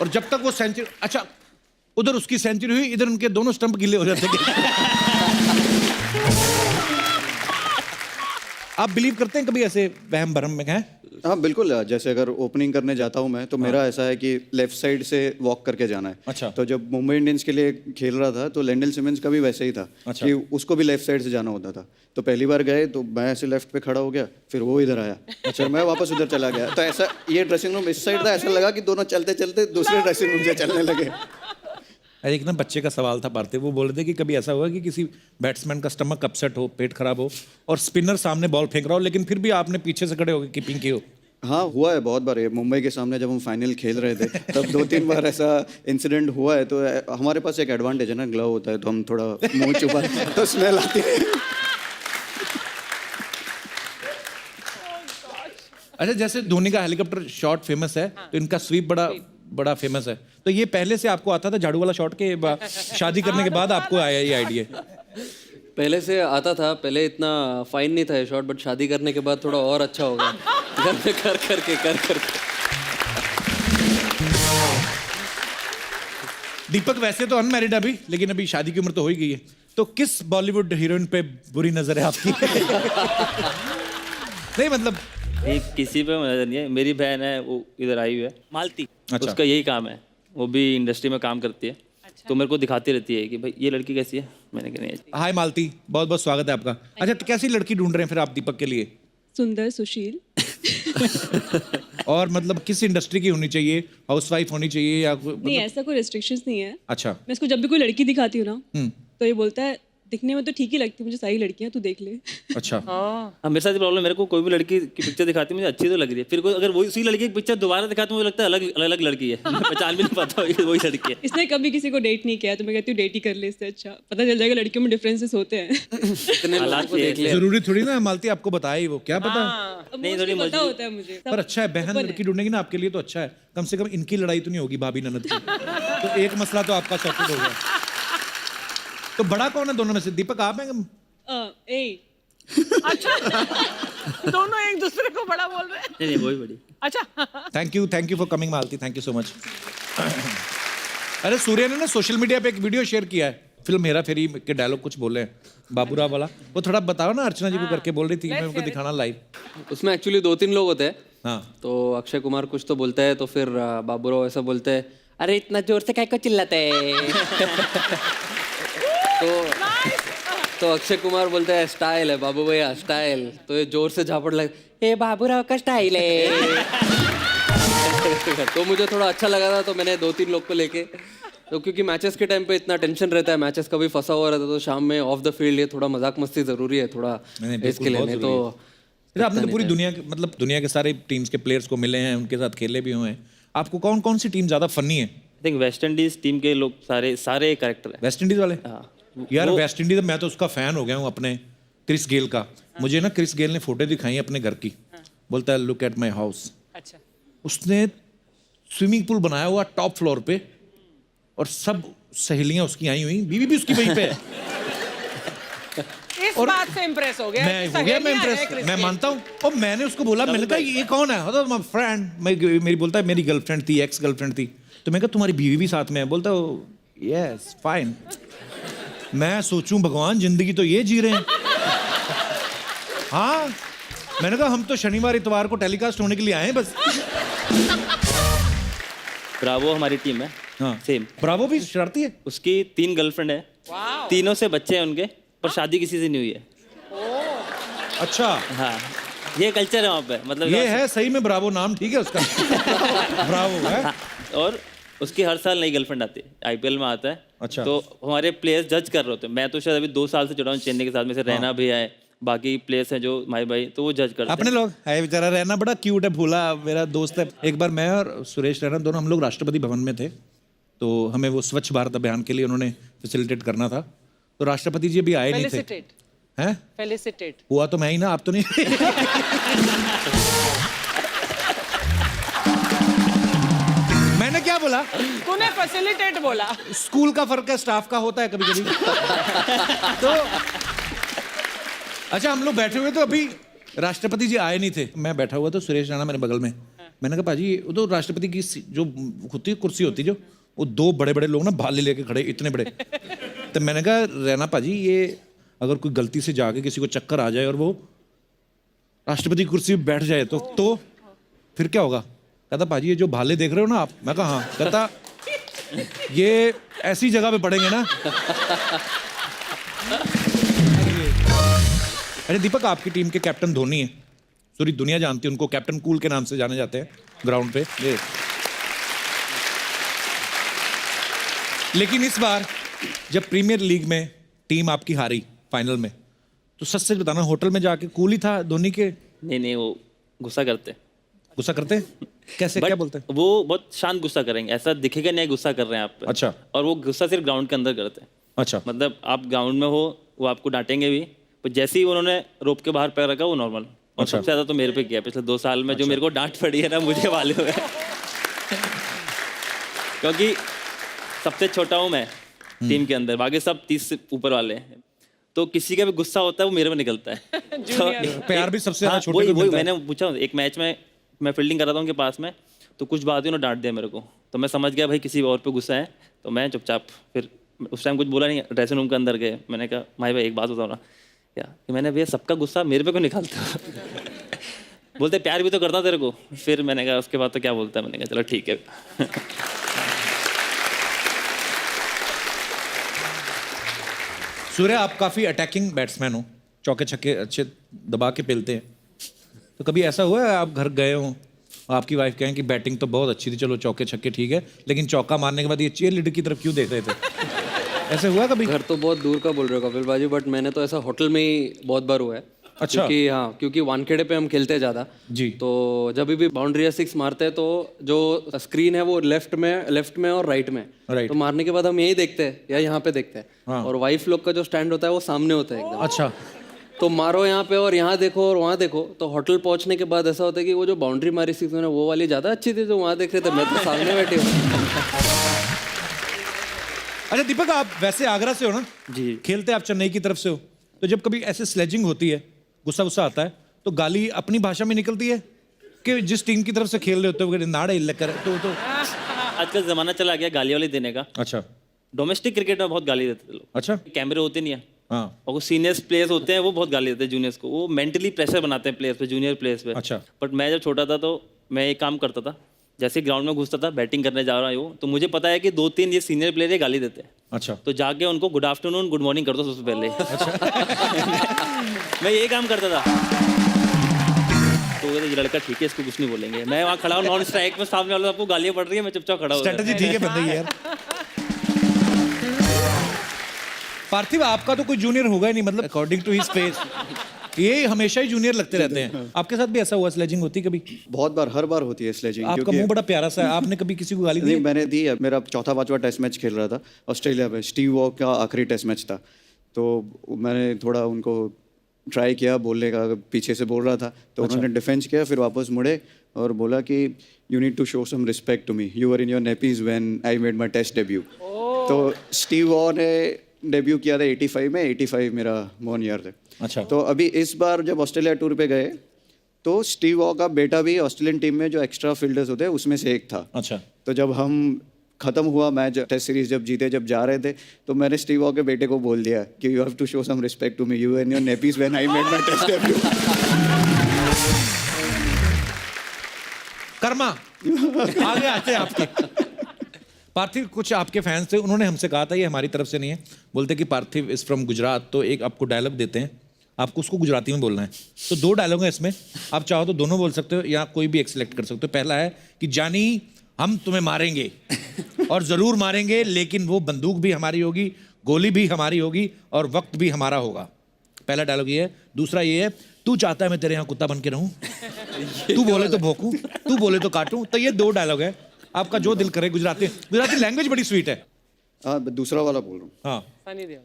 और जब तक वो सेंचुरी, अच्छा उधर उसकी सेंचुरी हुई, इधर उनके दोनों स्टंप गिले हो जाते हैं। आप बिलीव करते हैं कभी ऐसे वहम भरम में हैं? हाँ बिल्कुल, जैसे अगर ओपनिंग करने जाता हूँ मैं, तो मेरा ऐसा है कि लेफ्ट साइड से वॉक करके जाना है। अच्छा। तो जब मुंबई इंडियंस के लिए खेल रहा था, तो लेंडल सिमंस का भी वैसे ही था। अच्छा। कि उसको भी लेफ्ट साइड से जाना होता था। तो पहली बार गए तो मैं ऐसे लेफ्ट पे खड़ा हो गया, फिर वो इधर आया, फिर मैं वापस उधर चला गया। तो ऐसा, ये ड्रेसिंग रूम इस साइड था, ऐसा लगा कि दोनों चलते चलते दूसरे ड्रेसिंग रूम से चलने लगे। एक ना बच्चे का सवाल था पार्थिव, वो बोल रहे थे कि कभी ऐसा हुआ कि किसी बैट्समैन का स्टमक अपसेट हो, पेट खराब हो, और स्पिनर सामने बॉल फेंक रहा हो, लेकिन फिर भी आपने पीछे से खड़े होकर कीपिंग की हो? हाँ हुआ है बहुत बार। ये मुंबई के सामने जब हम फाइनल खेल रहे थे, तब 2-3 बार ऐसा इंसिडेंट हुआ है। तो हमारे पास एक एडवांटेज है ना, ग्लव होता है, तो हम थोड़ा मुंह छुपा तो स्मेल आती है। अच्छा, जैसे धोनी का हेलीकॉप्टर शॉट फेमस है, तो इनका स्वीप बड़ा फेमस है। तो ये पहले से आपको आता था झाड़ू वाला शॉट के शादी करने के बाद आपको आया ये आइडिया? पहले से आता था, पहले इतना फाइन नहीं था ये शॉट, बट शादी करने के बाद थोड़ा और अच्छा हो गया। घर में कर करके दीपक वैसे तो अनमैरिड अभी, लेकिन अभी शादी की उम्र तो हो ही गई है। तो किस बॉलीवुड हीरोइन पे बुरी नजर है आपकी? नहीं मतलब नहीं, किसी पे नजर नहीं है। मेरी बहन है, वो इधर आई हुई है, मालती। अच्छा। उसका यही काम है, वो भी इंडस्ट्री में काम करती है। तो मेरे को दिखाती रहती है कि भाई ये लड़की कैसी है। मैंने कहा नहीं। हाय मालती, बहुत बहुत स्वागत है आपका। अच्छा, तो कैसी लड़की ढूंढ रहे हैं फिर आप दीपक के लिए? सुंदर, सुशील। और मतलब किस इंडस्ट्री की होनी चाहिए? हाउसवाइफ होनी चाहिए या नहीं, ऐसा कोई रेस्ट्रिक्शंस नहीं है। अच्छा। मैं इसको जब भी कोई लड़की दिखाती हूँ ना, तो ये बोलता है दिखने में तो ठीक ही लगती है मुझे, सारी लड़कियां तू देख ले। अच्छा। हाँ, मेरे साथ ये प्रॉब्लम, मेरे को कोई भी लड़की की पिक्चर दिखाती है मुझे अच्छी तो लग रही है, फिर कोई अगर वही उसी लड़की की पिक्चर दोबारा दिखाती है मुझे लगता है अलग अलग लड़की है। मैं पहचान भी नहीं पाता हूँ वही लड़की है। इसने कभी किसी को डेट नहीं किया, तो मैं कहती हूँ डेट ही कर ले, इससे अच्छा पता चल जाएगा लड़कियों में डिफरेंसेस होते हैं। इतने लोगों को देख लिया। जरूरी थोड़ी ना मालती आपको बताए ही, वो क्या पता। नहीं, थोड़ी पता होता है मुझे। पर अच्छा है, बहन लड़की ढूंढेगी ना आपके लिए तो अच्छा है। कम से कम इनकी लड़ाई तो नहीं होगी भाभी ननद की। तो एक मसला तो आपका सॉर्टेड हो गया। तो बड़ा कौन है दोनों में से? दीपक आप हैं? अच्छा, दोनों एक दूसरे को बड़ा बोल रहे हैं। नहीं, वही बड़ी। अच्छा। Thank you for coming Malati, thank you so much. अरे सूर्य ने ना सोशल मीडिया पे एक वीडियो शेयर किया है, फिल्म हेरा फेरी के डायलॉग कुछ बोले हैं बाबूराव वाला, वो थोड़ा बताओ ना। अर्चना जी को करके बोल रही थी, मैं उनको दिखाना लाइव। उसमें एक्चुअली 2-3 लोग होते हैं। हाँ। तो अक्षय कुमार कुछ तो बोलता है, तो फिर बाबूराव ऐसा बोलते हैं, अरे इतना जोर से काय को चिल्लाते है। तो अक्षय कुमार बोलता है स्टाइल है बाबू भैया, स्टाइल। तो ये जोर से झापड़ लग, ये बाबूराव का स्टाइल है। तो मुझे थोड़ा अच्छा लगा था, तो मैंने 2-3 लोग को लेके, तो क्योंकि मैचेस के टाइम पे इतना टेंशन रहता है, मैचेस कभी फंसा हुआ रहता है, तो शाम में ऑफ द फील्ड ये थोड़ा मजाक मस्ती जरूरी है थोड़ा इसके लिए। नहीं तो आपने तो पूरी दुनिया के, मतलब दुनिया के सारे टीम्स के प्लेयर्स को मिले हैं, उनके साथ खेले भी हुए हैं। आपको कौन कौन सी टीम ज्यादा फनी है? I think West Indies team के लोग सारे कैरेक्टर है। वेस्ट इंडीज वाले? हाँ। यार वेस्ट इंडीज, मैं तो उसका फैन हो गया हूँ अपने क्रिस गेल का। मुझे ना क्रिस गेल ने फोटो दिखाई अपने घर की, बोलता है लुक एट माई हाउस। अच्छा। उसने स्विमिंग पूल बनाया हुआ टॉप फ्लोर पे, और सब सहेलियां उसकी आई हुई, बीवी भी उसकी वहीं पे है। इस बात से इम्प्रेस हो गया। मैं इम्प्रेस, मैं मानता हूँ। और मैंने उसको बोला, मैंने कहा ये कौन है? फ्रेंड मेरी, बोलता है मेरी गर्लफ्रेंड थी, एक्स गर्लफ्रेंड थी। तो मैं कहा तुम्हारी बीवी भी साथ में है? बोलता यस फाइन। मैं सोचूं भगवान जिंदगी तो ये जी रहे हैं। हाँ, मैंने कहा हम तो शनिवार इतवार को टेलीकास्ट होने के लिए आए हैं बस। ब्रावो हमारी टीम है। हाँ सेम। ब्रावो भी शरारती है। उसकी 3 गर्लफ्रेंड है, तीनों से बच्चे हैं उनके, पर शादी किसी से नहीं हुई है। अच्छा। हाँ, ये कल्चर है वहाँ पे, मतलब ये है सही में ब्रावो नाम, ठीक है उसका। ब्रावो है। हाँ, और उसकी हर साल नई गर्लफ्रेंड आती है, आईपीएल में आता है। अच्छा। तो हमारे प्लेयर्स जज कर रहे होते हैं। मैं तो शायद अभी 2 साल से जुड़ा हूँ चेन्नई के साथ, में से रहना भी है, बाकी प्लेयर्स हैं जो भाई, तो वो जज करते हैं। अपने लोग है बेचारा, रहना बड़ा क्यूट है, भूला मेरा दोस्त है। एक बार मैं और सुरेश रैना दोनों हम लोग राष्ट्रपति भवन में थे, तो हमें वो स्वच्छ भारत अभियान के लिए उन्होंने फैसिलिटेट करना था, तो राष्ट्रपति जी अभी आए नहीं थे। फेलिसिटेट हैं? फेलिसिटेट हुआ तो मैं ही ना, आप तो नहीं। मैंने क्या बोला? तूने फैसिलिटेट बोला। स्कूल का फर्क है, स्टाफ का होता है कभी कभी। तो अच्छा, हम लोग बैठे हुए तो अभी राष्ट्रपति जी आए नहीं थे, मैं बैठा हुआ तो सुरेश राणा मेरे बगल में, मैंने कहा पाजी वो तो राष्ट्रपति की जो होती है कुर्सी होती है, जो वो दो बड़े बड़े लोग ना भाले लेके खड़े, इतने बड़े। तो मैंने कहा रैना पाजी, ये अगर कोई गलती से जाके किसी को चक्कर आ जाए और वो राष्ट्रपति की कुर्सी पे बैठ जाए तो फिर क्या होगा? कहता पाजी ये जो भाले देख रहे हो ना आप। मैं कहा हाँ। कहता ये ऐसी जगह पे पड़ेंगे ना। अरे दीपक, आपकी टीम के कैप्टन धोनी है, पूरी दुनिया जानती है उनको, कैप्टन कूल के नाम से जाने जाते हैं ग्राउंड पे। लेकिन इस बार जब प्रीमियर लीग में टीम आपकी हारी फाइनल में, तो सच सच बताना होटल में जाके कूल ही था धोनी के? नहीं, वो गुस्सा करते। गुस्सा करते? कैसे, क्या बोलते? वो बहुत शांत गुस्सा करेंगे, ऐसा दिखेगा नहीं गुस्सा कर रहे हैं आप पे। अच्छा। और वो गुस्सा सिर्फ ग्राउंड के अंदर करते हैं। अच्छा। मतलब आप ग्राउंड में हो, वो आपको डांटेंगे भी, पर जैसे ही उन्होंने रोप के बाहर पैर रखा वो नॉर्मल। और सबसे ज्यादा तो मेरे पे किया पिछले 2 साल में। जो मेरे को डांट पड़ी है ना, मुझे वाले हुए। क्योंकि सबसे छोटा हूँ मैं टीम के अंदर, बाकी सब 30 से ऊपर वाले हैं, तो किसी का भी गुस्सा होता है वो मेरे में निकलता है। तो प्यार भी सबसे ज्यादा छोटे वही को मिलता है। मैंने पूछा, एक मैच में मैं फील्डिंग कर रहा था उनके पास में, तो कुछ बात ही उन्होंने डांट दिया मेरे को, तो मैं समझ गया भाई किसी और पे गुस्सा है, तो मैं चुपचाप फिर उस टाइम कुछ बोला नहीं। ड्रेसिंग रूम के अंदर गए, मैंने कहा भाई एक बात बताओ ना, क्या कि मैंने भैया सबका गुस्सा मेरे पे क्यों निकालता हो? बोलते प्यार भी तो करता तेरे को। फिर मैंने कहा उसके बाद तो क्या बोलता है, मैंने कहा चलो ठीक है। सूर्य, आप काफी अटैकिंग बैट्समैन हो, चौके छक्के अच्छे दबा के पेलते हैं, तो कभी ऐसा हुआ है आप घर गए हो, आपकी वाइफ कहें कि बैटिंग तो बहुत अच्छी थी, चलो चौके छक्के ठीक है, लेकिन चौका मारने के बाद ये चीयर लीडर की तरफ क्यों देख रहे थे? ऐसे हुआ कभी? घर तो बहुत दूर का बोल रहे हो कपिल बाजी, बट मैंने तो ऐसा होटल में ही बहुत बार हुआ है। अच्छा। क्योंकि वानखेड़े पे हम खेलते हैं ज़्यादा जी। तो जब भी बाउंड्री या 6 मारते हैं तो जो स्क्रीन है वो लेफ्ट में और राइट में। राइट। तो मारने के बाद हम यही देखते हैं या यहाँ पे देखते हैं। हाँ। और वाइफ लोग का जो स्टैंड होता है वो सामने होता है एकदम। अच्छा। तो मारो यहाँ पे और यहाँ देखो और वहाँ देखो, तो होटल पहुँचने के बाद ऐसा होता है कि वो जो बाउंड्री मारी 6 ने वो वाली ज़्यादा अच्छी थी जो वहाँ देख रहे थे, मैं तो सामने बैठी हूँ। अच्छा दीपक, आप वैसे आगरा से हो ना? जी। खेलते आप चेन्नई की तरफ से हो, तो जब कभी ऐसे स्लेजिंग होती है, गुस्सा गुस्सा आता है, तो गाली अपनी भाषा में निकलती है कि जिस टीम की तरफ से खेल रहे होते हो नाड़े लेकर तो आजकल जमाना चला गया गाली वाली देने का। अच्छा। डोमेस्टिक क्रिकेट में बहुत गाली देते लोग। अच्छा। कैमरे होते नहीं है, हाँ। और वो सीनियर्स प्लेयर्स होते हैं वो बहुत गाली देते हैं जूनियर्स को, वो मेंटली प्रेशर बनाते हैं प्लेयर्स पे, जूनियर प्लेयर्स पे। अच्छा। बट मैं जब छोटा था तो मैं एक काम करता था, जैसे ग्राउंड में घुसता था, बैटिंग करने जा रहा हूँ, तो मुझे पता है कि 2-3 ये सीनियर प्लेयर ये गाली देते हैं। अच्छा। तो जाके उनको गुड आफ्टरनून गुड मॉर्निंग कर दो सबसे पहले। मैं यही काम करता था। तो ये लड़का ठीक है, इसको कुछ नहीं बोलेंगे। मैं वहाँ खड़ा हूँ नॉन स्ट्राइक में, सामने वाले आपको गालियाँ पड़ रही है, मैं चुपचाप खड़ा हूँ। स्ट्रेटजी ठीक है बंदे यार। पार्थिव, आपका तो कोई जूनियर होगा ही नहीं, मतलब अकॉर्डिंग टू हिज फेस ये हमेशा ही जूनियर लगते रहते हैं। आपके साथ भी ऐसा हुआ, स्लेजिंग होती कभी? बहुत बार, हर बार होती है स्लेजिंग। आपका मुंह बड़ा प्यारा सा है, आपने कभी किसी को गाली दी? नहीं, मैंने दी है। मेरा 4था-5वां टेस्ट मैच खेल रहा था ऑस्ट्रेलिया में, स्टीव वॉ का आखिरी टेस्ट मैच था, तो मैंने थोड़ा उनको ट्राई किया बोलने का, पीछे से बोल रहा था तो उन्होंने डिफेंस किया, फिर वापस मुड़े और बोला कि you need to show some respect to me, you are in your nappies when I made my test debut. तो स्टीव वॉ ने डेब्यू किया था 85 में, 85 मेरा बोर्न ईयर थे। अच्छा। तो अभी इस बार जब ऑस्ट्रेलिया टूर पे गए तो स्टीव वॉ का बेटा भी ऑस्ट्रेलियन टीम में जो एक्स्ट्रा फील्डर्स होते हैं उसमें से एक था। अच्छा। तो जब हम खत्म हुआ मैच, टेस्ट सीरीज जब जीते, जब जा रहे थे, तो मैंने स्टीव वॉ के बेटे को बोल दिया कि you have to show some respect to me, you and your nappies when I made my test debut. कर्मा आगे आते हैं आपके। पार्थिव, कुछ आपके फैंस थे, उन्होंने हमसे कहा था, ये हमारी तरफ से नहीं है, बोलते कि पार्थिव इज फ्रॉम गुजरात, तो एक आपको डायलॉग देते हैं, आपको उसको गुजराती में बोलना है। तो 2 डायलॉग हैं इसमें, आप चाहो तो दोनों बोल सकते हो या कोई भी एक सिलेक्ट कर सकते हो। पहला है कि जानी हम तुम्हें मारेंगे और ज़रूर मारेंगे, लेकिन वो बंदूक भी हमारी होगी, गोली भी हमारी होगी और वक्त भी हमारा होगा। पहला डायलॉग ये है। दूसरा ये है, तू चाहता है मैं तेरे यहाँ कुत्ता बन के रहूँ, तू बोले तो भौंकूँ, तू बोले तो काटूँ। तो ये 2 डायलॉग है, आपका जो दिल करे। गुजराती लैंग्वेज बड़ी स्वीट है। हाँ दूसरा वाला बोल रहा हूँ। हाँ सनी देओल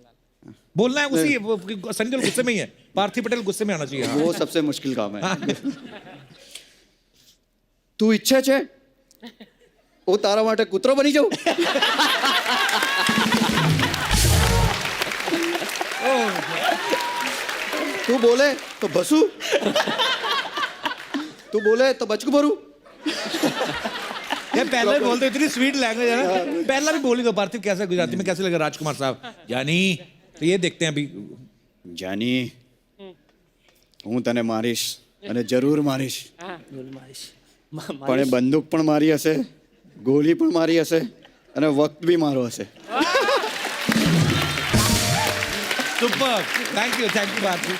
बोलना है उसी, सनी देओल गुस्से में ही है, पार्थिव पटेल गुस्से में आना चाहिए। हाँ। वो सबसे मुश्किल काम है। तू इच्छा है वो तारा माटे कुतरो बनी जाओ। तू बोले तो बसू, तू बोले तो बचकू भरू। ये पहले भी बोलते, इतनी स्वीट लैंग्वेज है ना। पहला भी बोली दो पार्थिव, कैसा गुजराती में कैसे लगा राजकुमार साहब? यानी तो ये देखते हैं अभी। जानी હું તને મારીશ અને જરૂર મારીશ, પણ એ બંદૂક પણ મારી હશે, ગોળી પણ મારી હશે અને વખત બી મારો હશે। सुपर, थैंक यू पार्थिव।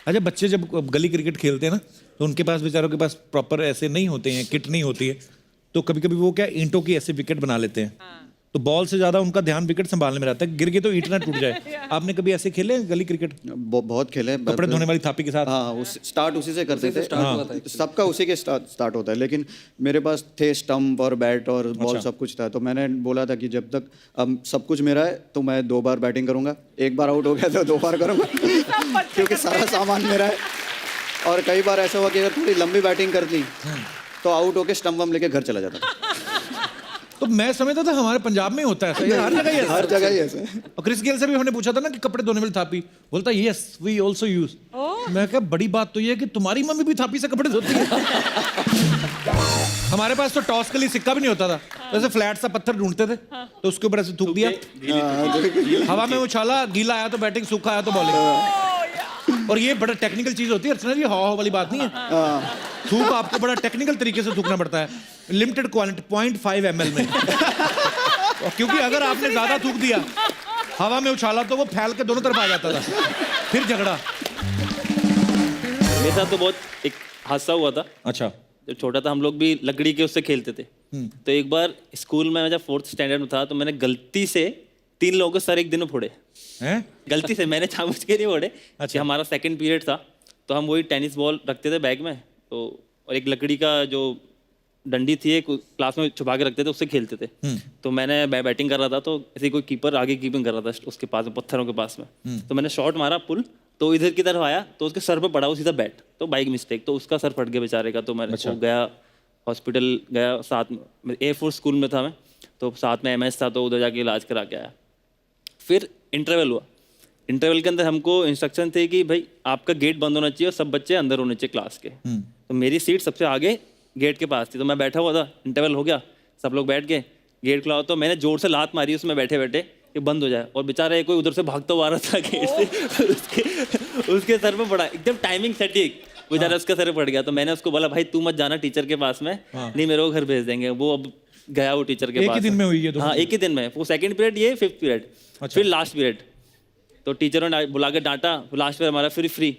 अच्छा, बच्चे जब गली क्रिकेट खेलते हैं ना, तो उनके पास बेचारों के पास प्रॉपर ऐसे नहीं होते हैं, किट नहीं होती है, तो कभी कभी वो क्या ईंटों की ऐसे विकेट बना लेते हैं। तो बॉल से ज्यादा उनका ध्यान विकेट संभालने में रहता है, गिर गए तो ईंट ना टूट जाए। आपने कभी ऐसे खेले गली क्रिकेट? बहुत खेले, कपड़े धोने वाली थापी के साथ। हाँ, स्टार्ट उसी से करते थे। सबका उसी के स्टार्ट होता है, लेकिन मेरे पास थे स्टंप और बैट और बॉल, सब कुछ था। तो मैंने बोला था कि जब तक अब सब कुछ मेरा है तो मैं 2 बार बैटिंग करूंगा, 1 बार आउट हो गया तो 2 बार करूंगा, क्योंकि सारा सामान मेरा है। और कई बार ऐसा हुआ कि अगर थोड़ी लंबी बैटिंग कर दी तो आउट होके स्टंप वम लेके घर चला जाता। तो मैं समझता था हमारे पंजाब में होता है ऐसा, ये हर जगह ही है। हर जगह ही ऐसा। और क्रिस गेल से भी हमने पूछा था ना कि कपड़े धोने वाली थापी, बोलता यस वी आल्सो यूज। मैं कहा बड़ी बात तो ये है कि तुम्हारी मम्मी भी थापी से कपड़े धोती है। हमारे पास तो टॉस के लिए सिक्का भी नहीं होता था, जैसे फ्लैट सा पत्थर ढूंढते थे तो उसके ऊपर ऐसे थूक दिया, हवा में उछाला, गीला आया तो बैटिंग, सूखा आया तो बॉलिंग। और ये बड़ा टेक्निकल चीज होती है अर्चना जी, हाव वाली बात नहीं है। थूक आपको बड़ा टेक्निकल तरीके से थूकना पड़ता है, लिमिटेड क्वांटिटी 0.5 ml में। क्योंकि अगर आपने ज्यादा थूक दिया, हवा में उछाला, तो वो फैल के दोनों तरफ आ जाता था, फिर झगड़ा। मेरे साथ तो बहुत एक हादसा हुआ था। अच्छा। जब छोटा था हम लोग भी लकड़ी के उससे खेलते थे। तो एक बार स्कूल में जब 4th स्टैंडर्ड में था, तो मैंने गलती से 3 लोगों के सर एक दिन में फोड़े हैं? गलती से, मैंने जानबूझ के नहीं फोड़े। अच्छा। हमारा 2nd पीरियड था, तो हम वही टेनिस बॉल रखते थे बैग में, तो और एक लकड़ी का जो डंडी थी एक क्लास में छुपा के रखते थे, उससे खेलते थे। तो मैंने बैटिंग कर रहा था, तो ऐसे कोई कीपर आगे कीपिंग कर रहा था उसके पास में, पत्थरों के पास में। तो मैंने शॉट मारा पुल, तो इधर की तरफ आया तो उसके सर पे पड़ा वो सीधा बैट, तो बाइक मिस्टेक, तो उसका सर फट गया बेचारे का। तो मैं गया हॉस्पिटल गया, साथ में एयरफोर्स स्कूल में था मैं, तो साथ में MS था, तो उधर जाके इलाज करा के आया। फिर इंटरवल हुआ, इंटरवल के अंदर हमको इंस्ट्रक्शन थे कि भाई आपका गेट बंद होना चाहिए और सब बच्चे अंदर होने चाहिए क्लास के। तो मेरी सीट सबसे आगे गेट के पास थी, तो मैं बैठा हुआ था, इंटरवल हो गया, सब लोग बैठ गए, गेट खुला, तो मैंने जोर से लात मारी उसमें बैठे बैठे कि बंद हो जाए, और बेचारा कोई उधर से भागता हुआ आ रहा था गेट से, उसके सर पे पड़ा, एकदम टाइमिंग सटीक, बेचारा उसके सर पे पड़ गया। तो मैंने उसको बोला भाई तू मत जाना टीचर के पास में, नहीं मेरे को घर भेज देंगे। वो अब गया वो टीचर के पास। एक ही दिन में हुई है? हाँ, एक ही दिन में। वो 2nd पीरियड, ये 5th पीरियड, फिर लास्ट पीरियड। तो टीचरों ने बुला के डांटा, लास्ट में हमारा फ्री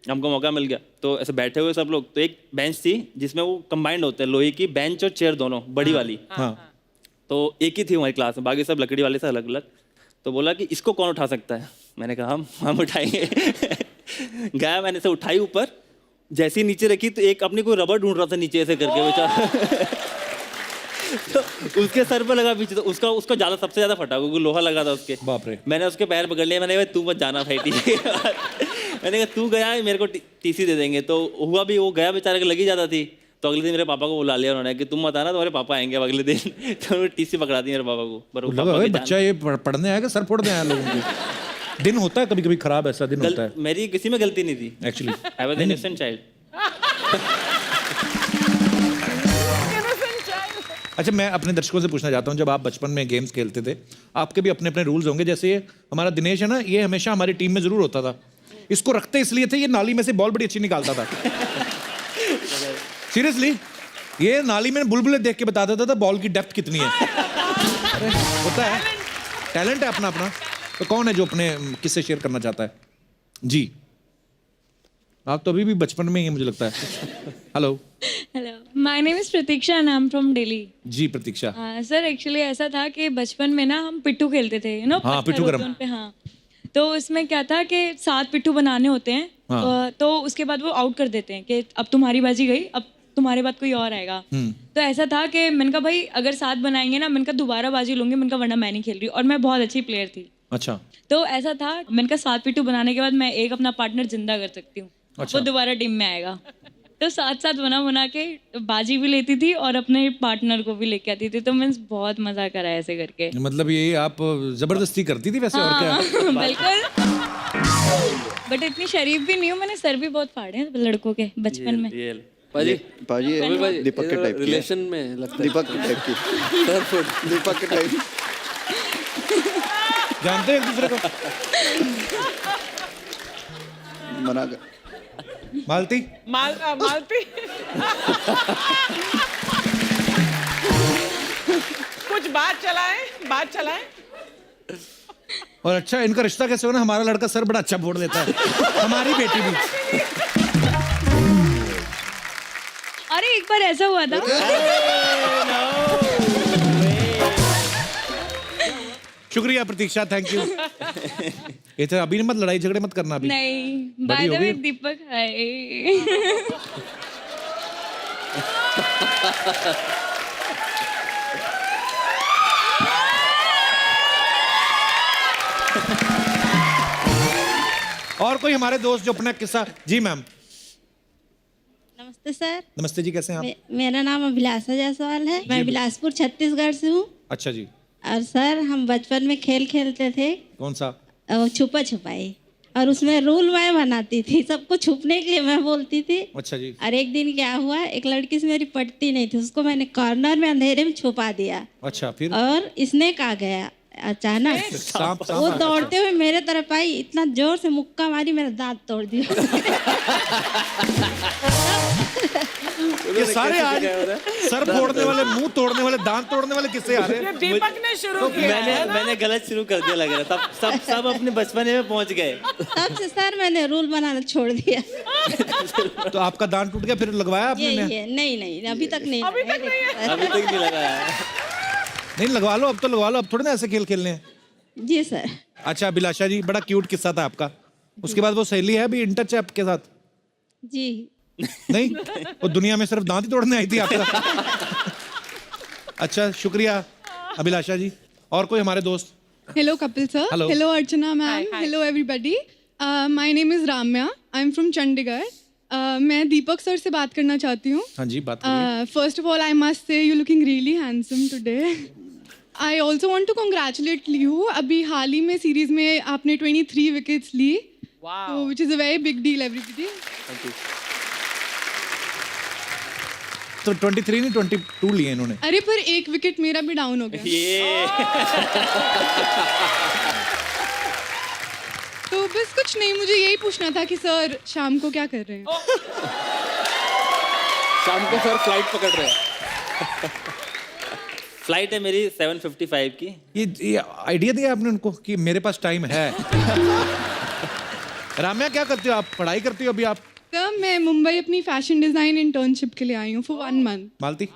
हमको मौका मिल गया। तो ऐसे बैठे हुए सब लोग, तो एक बेंच थी जिसमें वो कंबाइंड होते हैं, लोहे की बेंच और चेयर दोनों, बड़ी वाली। तो एक ही थी हमारी क्लास में, बाकी सब लकड़ी वाले से अलग अलग। तो बोला कि इसको कौन उठा सकता है? मैंने कहा हम उठाएंगे। गया, मैंने से उठाई ऊपर, जैसे ही नीचे रखी तो एक अपनी कोई रबर ढूंढ रहा था नीचे ऐसे करके बेचारा। तो उसके सर पे लगा पीछे, तो उसका ज्यादा सबसे ज्यादा फटा, क्योंकि लोहा लगा था उसके। बाप रे। मैंने उसके पैर पकड़ लिया, मैंने कहा तू मत जाना भाई टीसी। मैंने कहा तू गया मेरे को टीसी दे देंगे। तो हुआ भी, वो गया बेचारे को लगी जाता थी। तो अगले दिन मेरे पापा को बुला लिया उन्होंने कि तुम मत आना, तुम्हारे पापा आएंगे अगले दिन। तो उन्होंने टीसी पकड़ा दी मेरे पापा को। पर बच्चा ये पढ़ने आएगा, सर फोड़ने आया लोगों को। दिन होता है कभी कभी खराब, ऐसा दिन होता है। मेरी किसी में गलती नहीं थी actually, I was an innocent child. अच्छा, मैं अपने दर्शकों से पूछना चाहता हूँ, जब आप बचपन में गेम्स खेलते थे, आपके भी अपने अपने रूल्स होंगे। जैसे ये हमारा दिनेश है ना, ये हमेशा हमारी टीम में जरूर होता था। इसको रखते इसलिए थे, ये नाली में से बॉल बड़ी अच्छी निकालता था। सीरियसली, ये नाली में बुलबुले देख के बता देता था बॉल की डेप्थ कितनी है। अरे होता है, टैलेंट है अपना अपना। तो कौन है जो अपने किससे शेयर करना चाहता है? जी, आप तो अभी भी बचपन में ही, मुझे लगता है। Hello hello, my name is Pratiksha and I am from Delhi. जी प्रतीक्षा। सर एक्चुअली ऐसा था कि बचपन में ना हम पिट्ठू खेलते थे, हाँ, पिट्ठू गरम पे। हाँ, तो उसमें क्या था कि 7 पिट्ठू बनाने होते हैं। तो उसके बाद वो आउट कर देते हैं कि अब तुम्हारी बाजी गई, अब तुम्हारे बाद कोई और आएगा। तो ऐसा था कि मैंने कहा भाई अगर साथ बनाएंगे ना, मैंने कहा दोबारा बाजी लूंगी, मैंने कहा वरना मैं नहीं खेल रही, और मैं बहुत अच्छी प्लेयर थी। अच्छा, तो ऐसा था, मैंने कहा 7v2 बनाने के बाद मैं एक अपना पार्टनर जिंदा कर सकती हूँ, वो दोबारा टीम में आएगा। तो साथ साथ बना के बाजी भी लेती थी और अपने पार्टनर को भी लेके आती थी, तो मैं बहुत मजा करा ऐसे करके। मतलब ये आप जबरदस्ती करती थी वैसे, और क्या? बिल्कुल, बट इतनी शरीफ भी नहीं हूँ, मैंने सर भी बहुत फाड़े हैं लड़कों के बचपन में। पाजी पाजी दीपक के टाइप की है। रिलेशन में लगता है दीपक के टाइप की सर फुट दीपक के टाइप। जानते हैं एक दूसरे को? मना कर। मालती, मालती कुछ बात चलाएं। और अच्छा इनका रिश्ता कैसे हो ना, हमारा लड़का सर बड़ा अच्छा फोड़ देता है, हमारी बेटी भी। अरे एक बार ऐसा हुआ था, शुक्रिया प्रतीक्षा, थैंक यू। ये तो अभी मत लड़ाई झगड़े मत करना अभी। नहीं बड़ी बाय द हो वे गई? दीपक है। और कोई हमारे दोस्त जो अपना किस्सा। जी मैम। नमस्ते सर। नमस्ते जी, कैसे हैं आप? मेरा नाम अभिलाषा जायसवाल है, मैं बिलासपुर छत्तीसगढ़ से हूँ। अच्छा जी। और सर हम बचपन में खेल खेलते थे, कौन सा? छुपा छुपाई, और उसमें रूल मैं बनाती थी, सबको छुपने के लिए मैं बोलती थी। अच्छा जी। और एक दिन क्या हुआ, एक लड़की से मेरी पटती नहीं थी, उसको मैंने कॉर्नर में अंधेरे में छुपा दिया, अच्छा, फिर? और स्नेक आ गया अचानक। सांप वो दौड़ते हुए मेरे तरफ आई, इतना जोर से मुक्का मारी, मेरा दांत तोड़ दिया। ये सारे आज सर फोड़ने वाले, मुंह तोड़ने वाले, दांत तोड़ने वाले किससे आ रहे हैं? दीपक ने शुरू किया। मैंने गलत शुरू कर दिया लग रहा था, सब अपने बचपने में पहुंच गए। तब से सर मैंने रूल बनाना छोड़ दिया। तो आपका दांत टूट गया, फिर लगवाया आपने? ये नहीं, अभी तक नहीं। अभी तक नहीं लगाया। नहीं, लगवा लो, अब तो लगवा लो, अब थोड़े ना ऐसे खेल खेलने हैं। जी सर। अच्छा अभिलाषा जी, बड़ा क्यूट किस्सा था आपका। उसके बाद वो सहेली है अभी इन टच है आपके साथ? जी नहीं, वो दुनिया में सिर्फ दांत ही तोड़ने आई थी आपका। अच्छा, शुक्रिया अभिलाषा जी। और कोई हमारे दोस्त? Hello, Kapil sir. Hello. Hello, Archana ma'am. Hi. Hello, everybody. My name is Ramya. I'm from Chandigarh. मैं दीपक सर से बात करना चाहती हूँ. हाँ जी, बात करिए। First of all, I must say you're looking really handsome today. I also want to congratulate you. अभी हाल ही में सीरीज में आपने 23 विकेट्स ली, so, which is a very big deal, everybody. Thank you. तो 23 नहीं 22 लिए इन्होंने। अरे पर एक विकेट मेरा भी डाउन हो गया। तो बस कुछ नहीं, मुझे यही पूछना था कि सर शाम को क्या कर रहे हैं? शाम को सर फ्लाइट पकड़ रहे हैं। फ्लाइट है मेरी 7:55 की। ये आइडिया दिया आपने उनको कि मेरे पास टाइम है। राम्या, क्या करती हो आप? पढ़ाई करती हो अभी आप? सर मैं मुंबई अपनी फैशन डिजाइन इंटर्नशिप के लिए आई हूँ फॉर 1 month। मालती?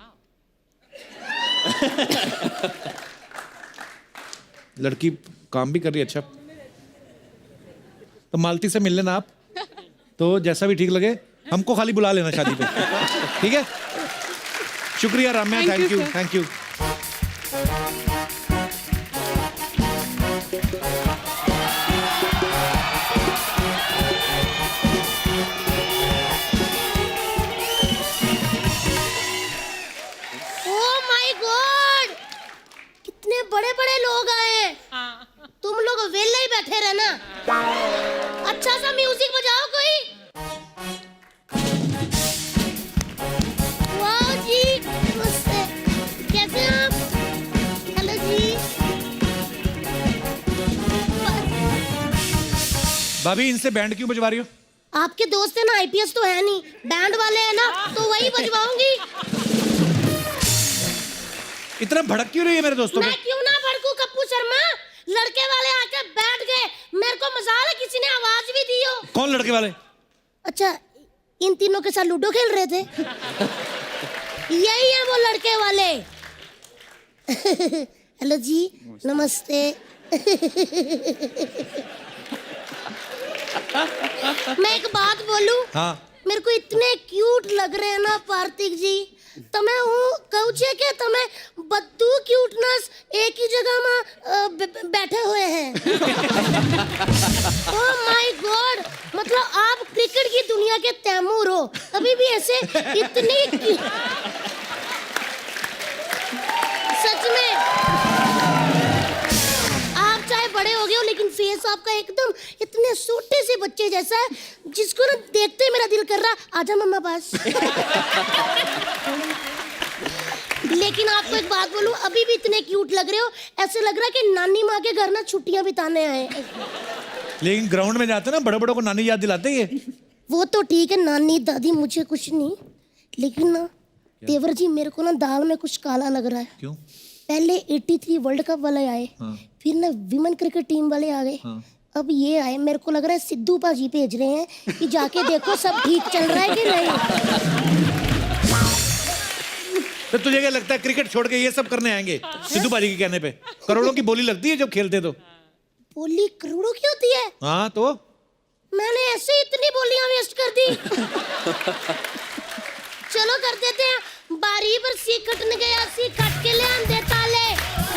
लड़की काम भी कर रही है। अच्छा, तो मालती से मिल लेना आप, तो जैसा भी ठीक लगे हमको खाली बुला लेना शादी पे, ठीक है? शुक्रिया Ramya, Thank you, thank you, sir. Thank you. बड़े बड़े लोग आए, तुम लोग वेले ही बैठे रहना। अच्छा सा म्यूजिक बजाओ कोई। वाह जी, नमस्ते, कैसे हैं आप? हेलो जी। भाभी, इनसे बैंड क्यों बजवा रही हो? आपके दोस्त है ना, आईपीएस तो है नहीं, बैंड वाले हैं ना, तो वही बजवाऊंगी। इतना भड़क क्यों रही है मेरे दोस्तों पे? मैं क्यों ना भड़कूं कप्पू शर्मा, लड़के वाले आके बैठ गए, मेरे को मजाल है किसी ने आवाज भी दी हो। कौन लड़के वाले? अच्छा, इन तीनों के साथ लूडो खेल रहे थे। यही है वो लड़के वाले। हेलो जी, नमस्ते। मैं एक बात बोलूं? हाँ। मेरे को इतने क्यूट लग रहे हैं ना पार्थिक जी, તમે હું કહું છે કે તમે બધું ક્યુટનેસ એક ही जगह में बैठे हुए हैं। ओह माय गॉड, मतलब आप क्रिकेट की दुनिया के तैमूर हो, कभी भी ऐसे इतनी सच में आप चाहे बड़े हो गए हो लेकिन फेस आपका एकदम इतने छोटे से बच्चे जैसा है, जिसको ना देखते ही मेरा दिल कर रहा आजा मम्मा पास। लेकिन आपको एक बात बोलूं, अभी भी इतने क्यूट लग रहे हो, ऐसे लग रहा है कि नानी माँ के घर ना छुट्टियां बिताने आए। लेकिन ग्राउंड में जाते ना बड़े बड़ों को नानी याद दिलाते ही है। वो तो ठीक है, नानी दादी मुझे कुछ नहीं, लेकिन ना तेवर जी मेरे को ना दाल में कुछ काला लग रहा है। क्यों? पहले 83 वर्ल्ड कप वाले आए, फिर ना विमेन क्रिकेट टीम वाले आ गए, अब ये आए। मेरे को लग रहा है सिद्धू पाजी भेज रहे हैं कि जाके देखो सब ठीक चल रहा है कि नहीं। तो तुझे क्या लगता है क्रिकेट छोड़ के ये सब करने आएंगे सिद्धू पाजी के कहने पे? करोड़ों की बोली लगती है जब खेलते तो। बोली करोड़ों की होती है? हाँ तो मैंने ऐसे इतनी बोलियां वेस्ट कर दी। चलो कर देते हैं, बारी पर सी कटन गया सी कट के ले आंदे ताले,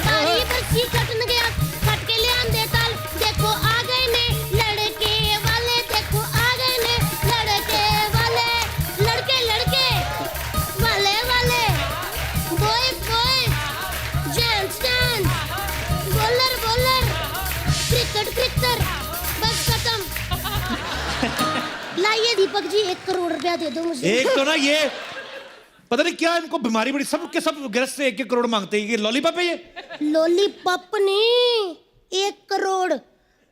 बारी पर सी कटन गया कट के ले आंदे ताल, देखो आ गए ने लड़के वाले, देखो आ गए ने लड़के वाले, लड़के लड़के वाले वाले, boys boys, gents gents, bowler bowler, cricket cricketer, बस खत्म। लाइए दीपक जी 1 करोड़ रुपया दे दो मुझे। एक तो ना ये पता नहीं क्या इनको बीमारी बड़ी, सब के सब गिरफ्त से 1-1 करोड़ मांगते हैं। ये लॉलीपॉप है ये? लॉलीपॉप नहीं, 1 करोड़।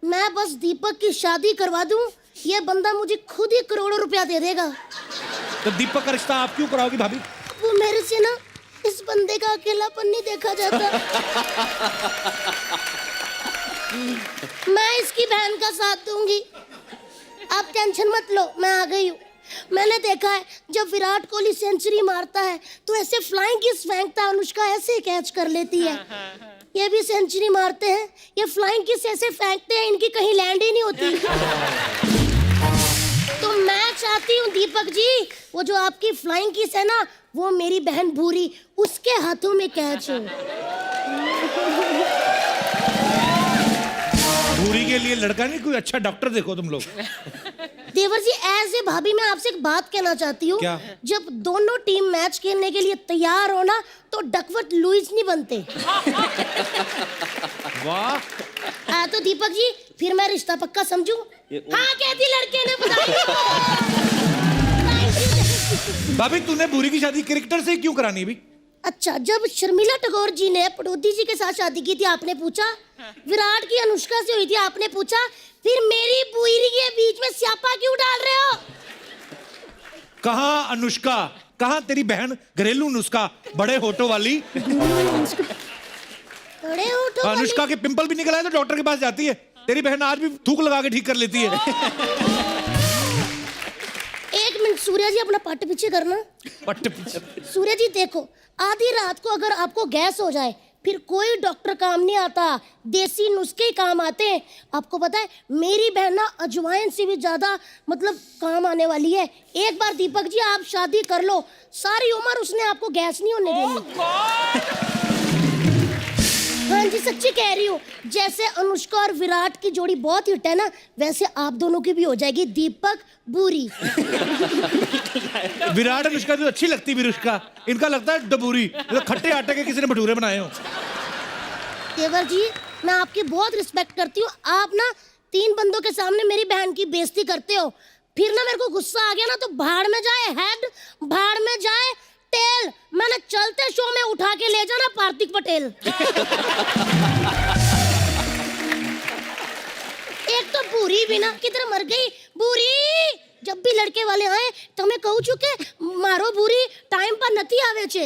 मैं बस दीपक की शादी करवा दूं, ये बंदा मुझे खुद ही करोड़ों रुपया दे देगा। तो दीपक का रिश्ता आप क्यों कराओगी भाभी? वो मेरे से ना इस बंदे का अकेलापन नहीं देखा जाता। मैं इसकी बहन का साथ दूंगी, आप टेंशन मत लो, मैं आ गई हूँ। मैंने देखा है जब विराट कोहली सेंचुरी मारता है तो ऐसे फ्लाइंग किस फेंकता है, अनुष्का ऐसे कैच कर लेती है। ये भी सेंचुरी मारते हैं, ये फ्लाइंग किस ऐसे फेंकते हैं, इनकी कहीं लैंड ही नहीं होती। तो मैं चाहती हूँ दीपक जी, वो जो आपकी फ्लाइंग किस है ना, वो मेरी बहन भूरी, उसके हाथों में कैच हो। भूरी के लिए लड़का नहीं, कोई अच्छा डॉक्टर देखो तुम लोग। देवर जी ऐसे भाभी मैं आपसे एक बात कहना चाहती हूँ, जब दोनों टीम मैच खेलने के लिए तैयार हो ना तो डकवर्थ लुईस नहीं बनते। वाह। हाँ तो दीपक जी फिर मैं रिश्ता पक्का समझूं? हाँ कहती लड़के ने बताई। भाभी तूने भूरी की शादी क्रिकेटर से क्यों करानी भी? अच्छा, जब शर्मिला टैगोर जी ने पटौदी जी के साथ शादी की थी आपने पूछा, विराट की अनुष्का से हुई थी आपने पूछा, फिर मेरी बुरी के बीच में स्यापा क्यों डाल रहे हो? कहाँ अनुष्का, कहाँ तेरी बहन घरेलू नुस्खा, बड़े होठों वाली? बड़े होठों वाली? अनुष्का के पिंपल भी निकल आए तो डॉक्टर के पास जाती है, तेरी बहन आज भी थूक लगा के ठीक कर लेती है। 1 मिनट सूर्या जी अपना पट्ट पीछे करना। पट्ट पीछे? सूर्या जी देखो, आधी रात को अगर आपको गैस हो जाए फिर कोई डॉक्टर काम नहीं आता, देसी नुस्खे ही काम आते हैं। आपको पता है मेरी बहन ना अजवाइन से भी ज्यादा मतलब काम आने वाली है। एक बार दीपक जी आप शादी कर लो, सारी उम्र उसने आपको गैस नहीं होने देनी। हाँ जी सच्ची कह रही हूँ, जैसे अनुष्का और विराट की जोड़ी बहुत हिट है ना, वैसे आप दोनों की भी हो जाएगी, दीपक बूरी। विराट अनुष्का तो अच्छी लगती विरुष्का, इनका लगता है डबूरी, तो खट्टे आटे के किसी ने भटूरे बनाए हो। देवर जी मैं आपकी बहुत रिस्पेक्ट करती हूँ, आप ना 3 बंदों के सामने मेरी बहन की बेइज्जती करते हो, फिर ना मेरे को गुस्सा आ गया ना तो भाड़ में जाए हेड, भाड़ में जाए टेल, मैंने चलते शो में उठा के ले जाना पार्थिक पटेल। एक तो बूरी भी ना किधर मर गई बूरी। जब भी लड़के वाले आए तो मैं कहूँ चुके मारो बूरी, टाइम पर नथी आवे छे।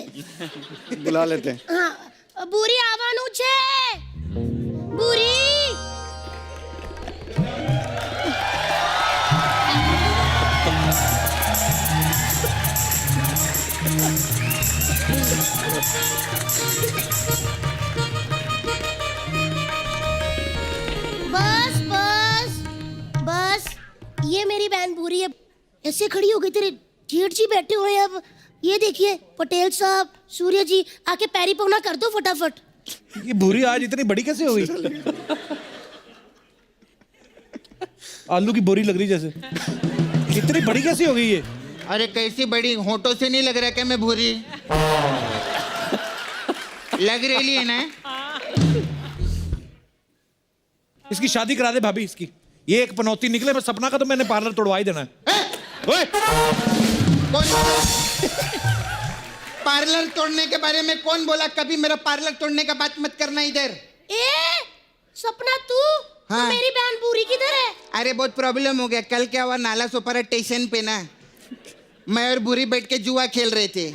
बुला लेते हैं। हाँ बूरी आवानू छे, बूरी। बस बस बस, ये मेरी बहन बूरी है, ऐसे खड़ी हो गई, तेरे जेठ जी बैठे हुए हैं। अब ये देखिए पटेल साहब, सूर्य जी, आके पैरी पौना कर दो फटाफट। ये भूरी आज इतनी बड़ी कैसे हो गई? आलू की बोरी लग रही जैसे। इतनी बड़ी कैसे हो गई ये? अरे कैसी बड़ी, होठों से नहीं लग रहा क्या मैं भूरी? लग रही है ना। इसकी शादी करा दे भाभी इसकी। ये एक पनौती निकले मैं सपना का, तो मैंने पार्लर तोड़वा ही देना है। ओए! कौन पार्लर तोड़ने के बारे में कौन बोला? कभी मेरा पार्लर तोड़ने का बात मत करना इधर। ए सपना, तू हाँ। तो मेरी बहन पूरी किधर है? अरे बहुत प्रॉब्लम हो गया। कल क्या हुआ, नाला सोपारा स्टेशन पे ना मैं और बुरी बैठ के जुआ खेल रहे थे,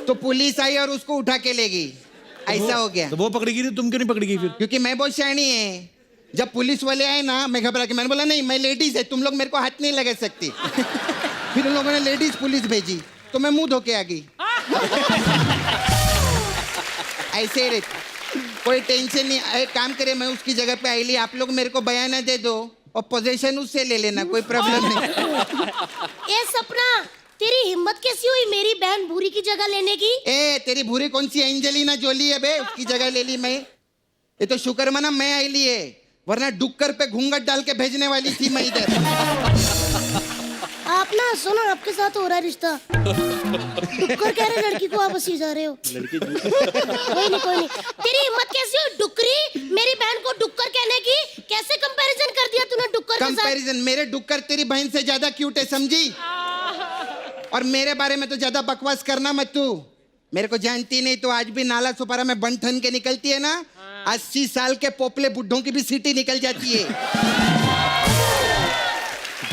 तो पुलिस आई और उसको उठा के ले गई। ऐसा हो गया। तो वो पकड़ेगी नहीं, तुम क्यों नहीं पकड़ेगी फिर? क्योंकि मैं बहुत शैनी है। जब पुलिस वाले आए ना, मैं घबरा के, मैंने बोला नहीं मैं लेडीज है, तुम लोग मेरे को हाथ नहीं लगा सकती। फिर उन लोगों ने लेडीज पुलिस भेजी, तो मैं मुंह धो के आ गई। ऐसे ही रहता, कोई टेंशन नहीं। एक काम करे, मैं उसकी जगह पे आई ली, आप लोग मेरे को बयाना दे दो और पोजीशन उससे ले लेना, कोई प्रॉब्लम नहीं। ए सपना, तेरी हिम्मत कैसी हुई मेरी बहन भूरी की जगह लेने की? ए तेरी भूरी कौन सी एंजेलिना जोली है बे, उसकी जगह ले ली मैं। ये तो शुक्र मना मैं आई ली है, वरना डुक्कर पे घूंघट डाल के भेजने वाली थी मैं इधर। आप ना सुनो, आपके साथ हो रहा है रिश्ता। डुक्कर कह रहे लड़की को आप हंसी जा रहे हो। कोई नहीं। तेरी हिम्मत कैसी हुई डुक्करी, मेरी बहन को डुक्कर कहने की? कैसे कंपैरिजन कर दिया तूने डुक्कर के साथ? कंपैरिजन? मेरे डुक्कर तेरी बहन से ज्यादा क्यूट है, समझी? और मेरे बारे में तो ज्यादा बकवास करना मत तू। मेरे को जानती नहीं तो आज भी नाला सुपारा में बन ठन के निकलती है ना, 80 साल के पोपले बुड्ढों की भी सीटी निकल जाती है।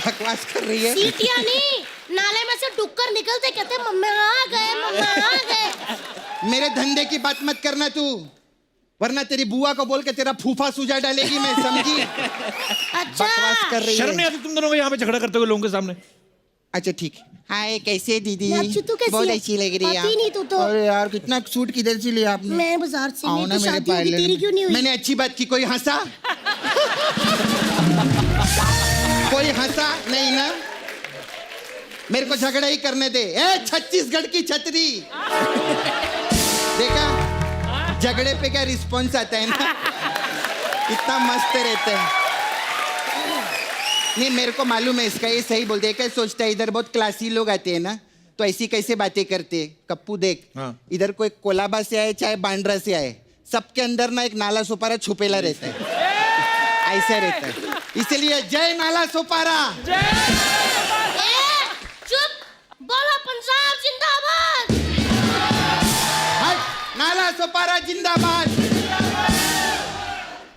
बकवास कर रही है। सीटियां नहीं, नाले में से डुक्कर निकलते कहते मम्मा आ गए, मम्मा आ गए। मेरे धंधे की बात मत करना तू, वरना तेरी बुआ को बोल के तेरा फूफा सूजा डालेगी मैं, समझी? अच्छा, बकवास कर रही शर्म है। नहीं आती तुम दोनों को यहाँ पे झगड़ा करते हुए लोगों के सामने? अच्छा ठीक। हाय कैसे दीदी? अच्छी, तू कैसी बहुत है? अच्छी लग रही है आती नहीं तू तो। अरे यार कितना सूट किधर से लिया आपने? मैं बाजार से आओ ली, ना तो मेरे शादी होगी, पार्लर तेरी में। क्यों नहीं हुई? मैंने अच्छी बात की, कोई हंसा? कोई हंसा नहीं ना? मेरे को झगड़ा ही करने दे। ए छत्तीसगढ़ की छतरी, देखा झगड़े पे क्या रिस्पॉन्स आता है ना, कितना मस्त रहता है। नहीं मेरे को मालूम है इसका, ये सही बोल दे। क्या सोचता है, इधर बहुत क्लासी लोग आते हैं ना, तो ऐसी कैसे बातें करते हैं। कप्पू देख, इधर कोई कोलाबा से आए चाहे बांद्रा से आए, सबके अंदर ना एक नाला सुपारा छुपेला रहता है, ऐसा रहता है। इसलिए जय नाला सुपारा। चुप, बोलो पंजाब जिंदाबाद। हट, नाला सुपारा जिंदाबाद।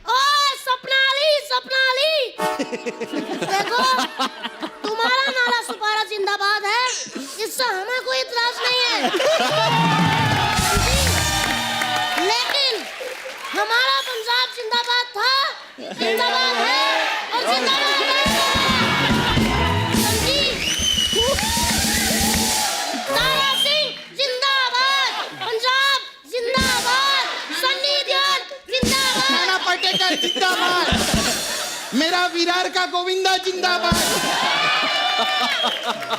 ओए सपना अली, देखो तुम्हारा नाला सुपारा जिंदाबाद है, इससे हमें कोई इतराज नहीं है, लेकिन हमारा पंजाब जिंदाबाद था, जिंदाबाद है और जिंदाबाद रहेगा, समझी? तारा सिंह जिंदाबाद, पंजाब जिंदाबाद, सन्नी देओल जिंदाबाद, नाना पाटेकर जिंदाबाद, मेरा विरार का गोविंदा जिंदाबाद।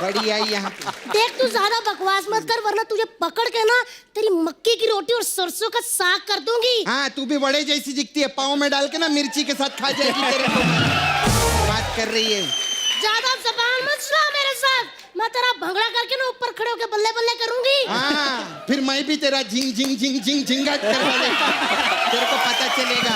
बढ़िया यहाँ पे। देख तू ज्यादा बकवास मत कर, वरना तुझे पकड़ के ना तेरी मक्की की रोटी और सरसों का साग कर दूंगी। हाँ तू भी बड़े जैसी दिखती है, पाँव में डाल के ना मिर्ची के साथ खा जाएगी तेरे को। बात कर रही है। ज्यादा जबान मत चला मेरे साथ, मैं तेरा भंगड़ा करके ना ऊपर खड़े होकर बल्ले बल्ले करूंगी। हाँ फिर मैं भी तेरा झिंग झिंग झिंग झिंग झिंगाट करवा देगा, तेरे को पता चलेगा।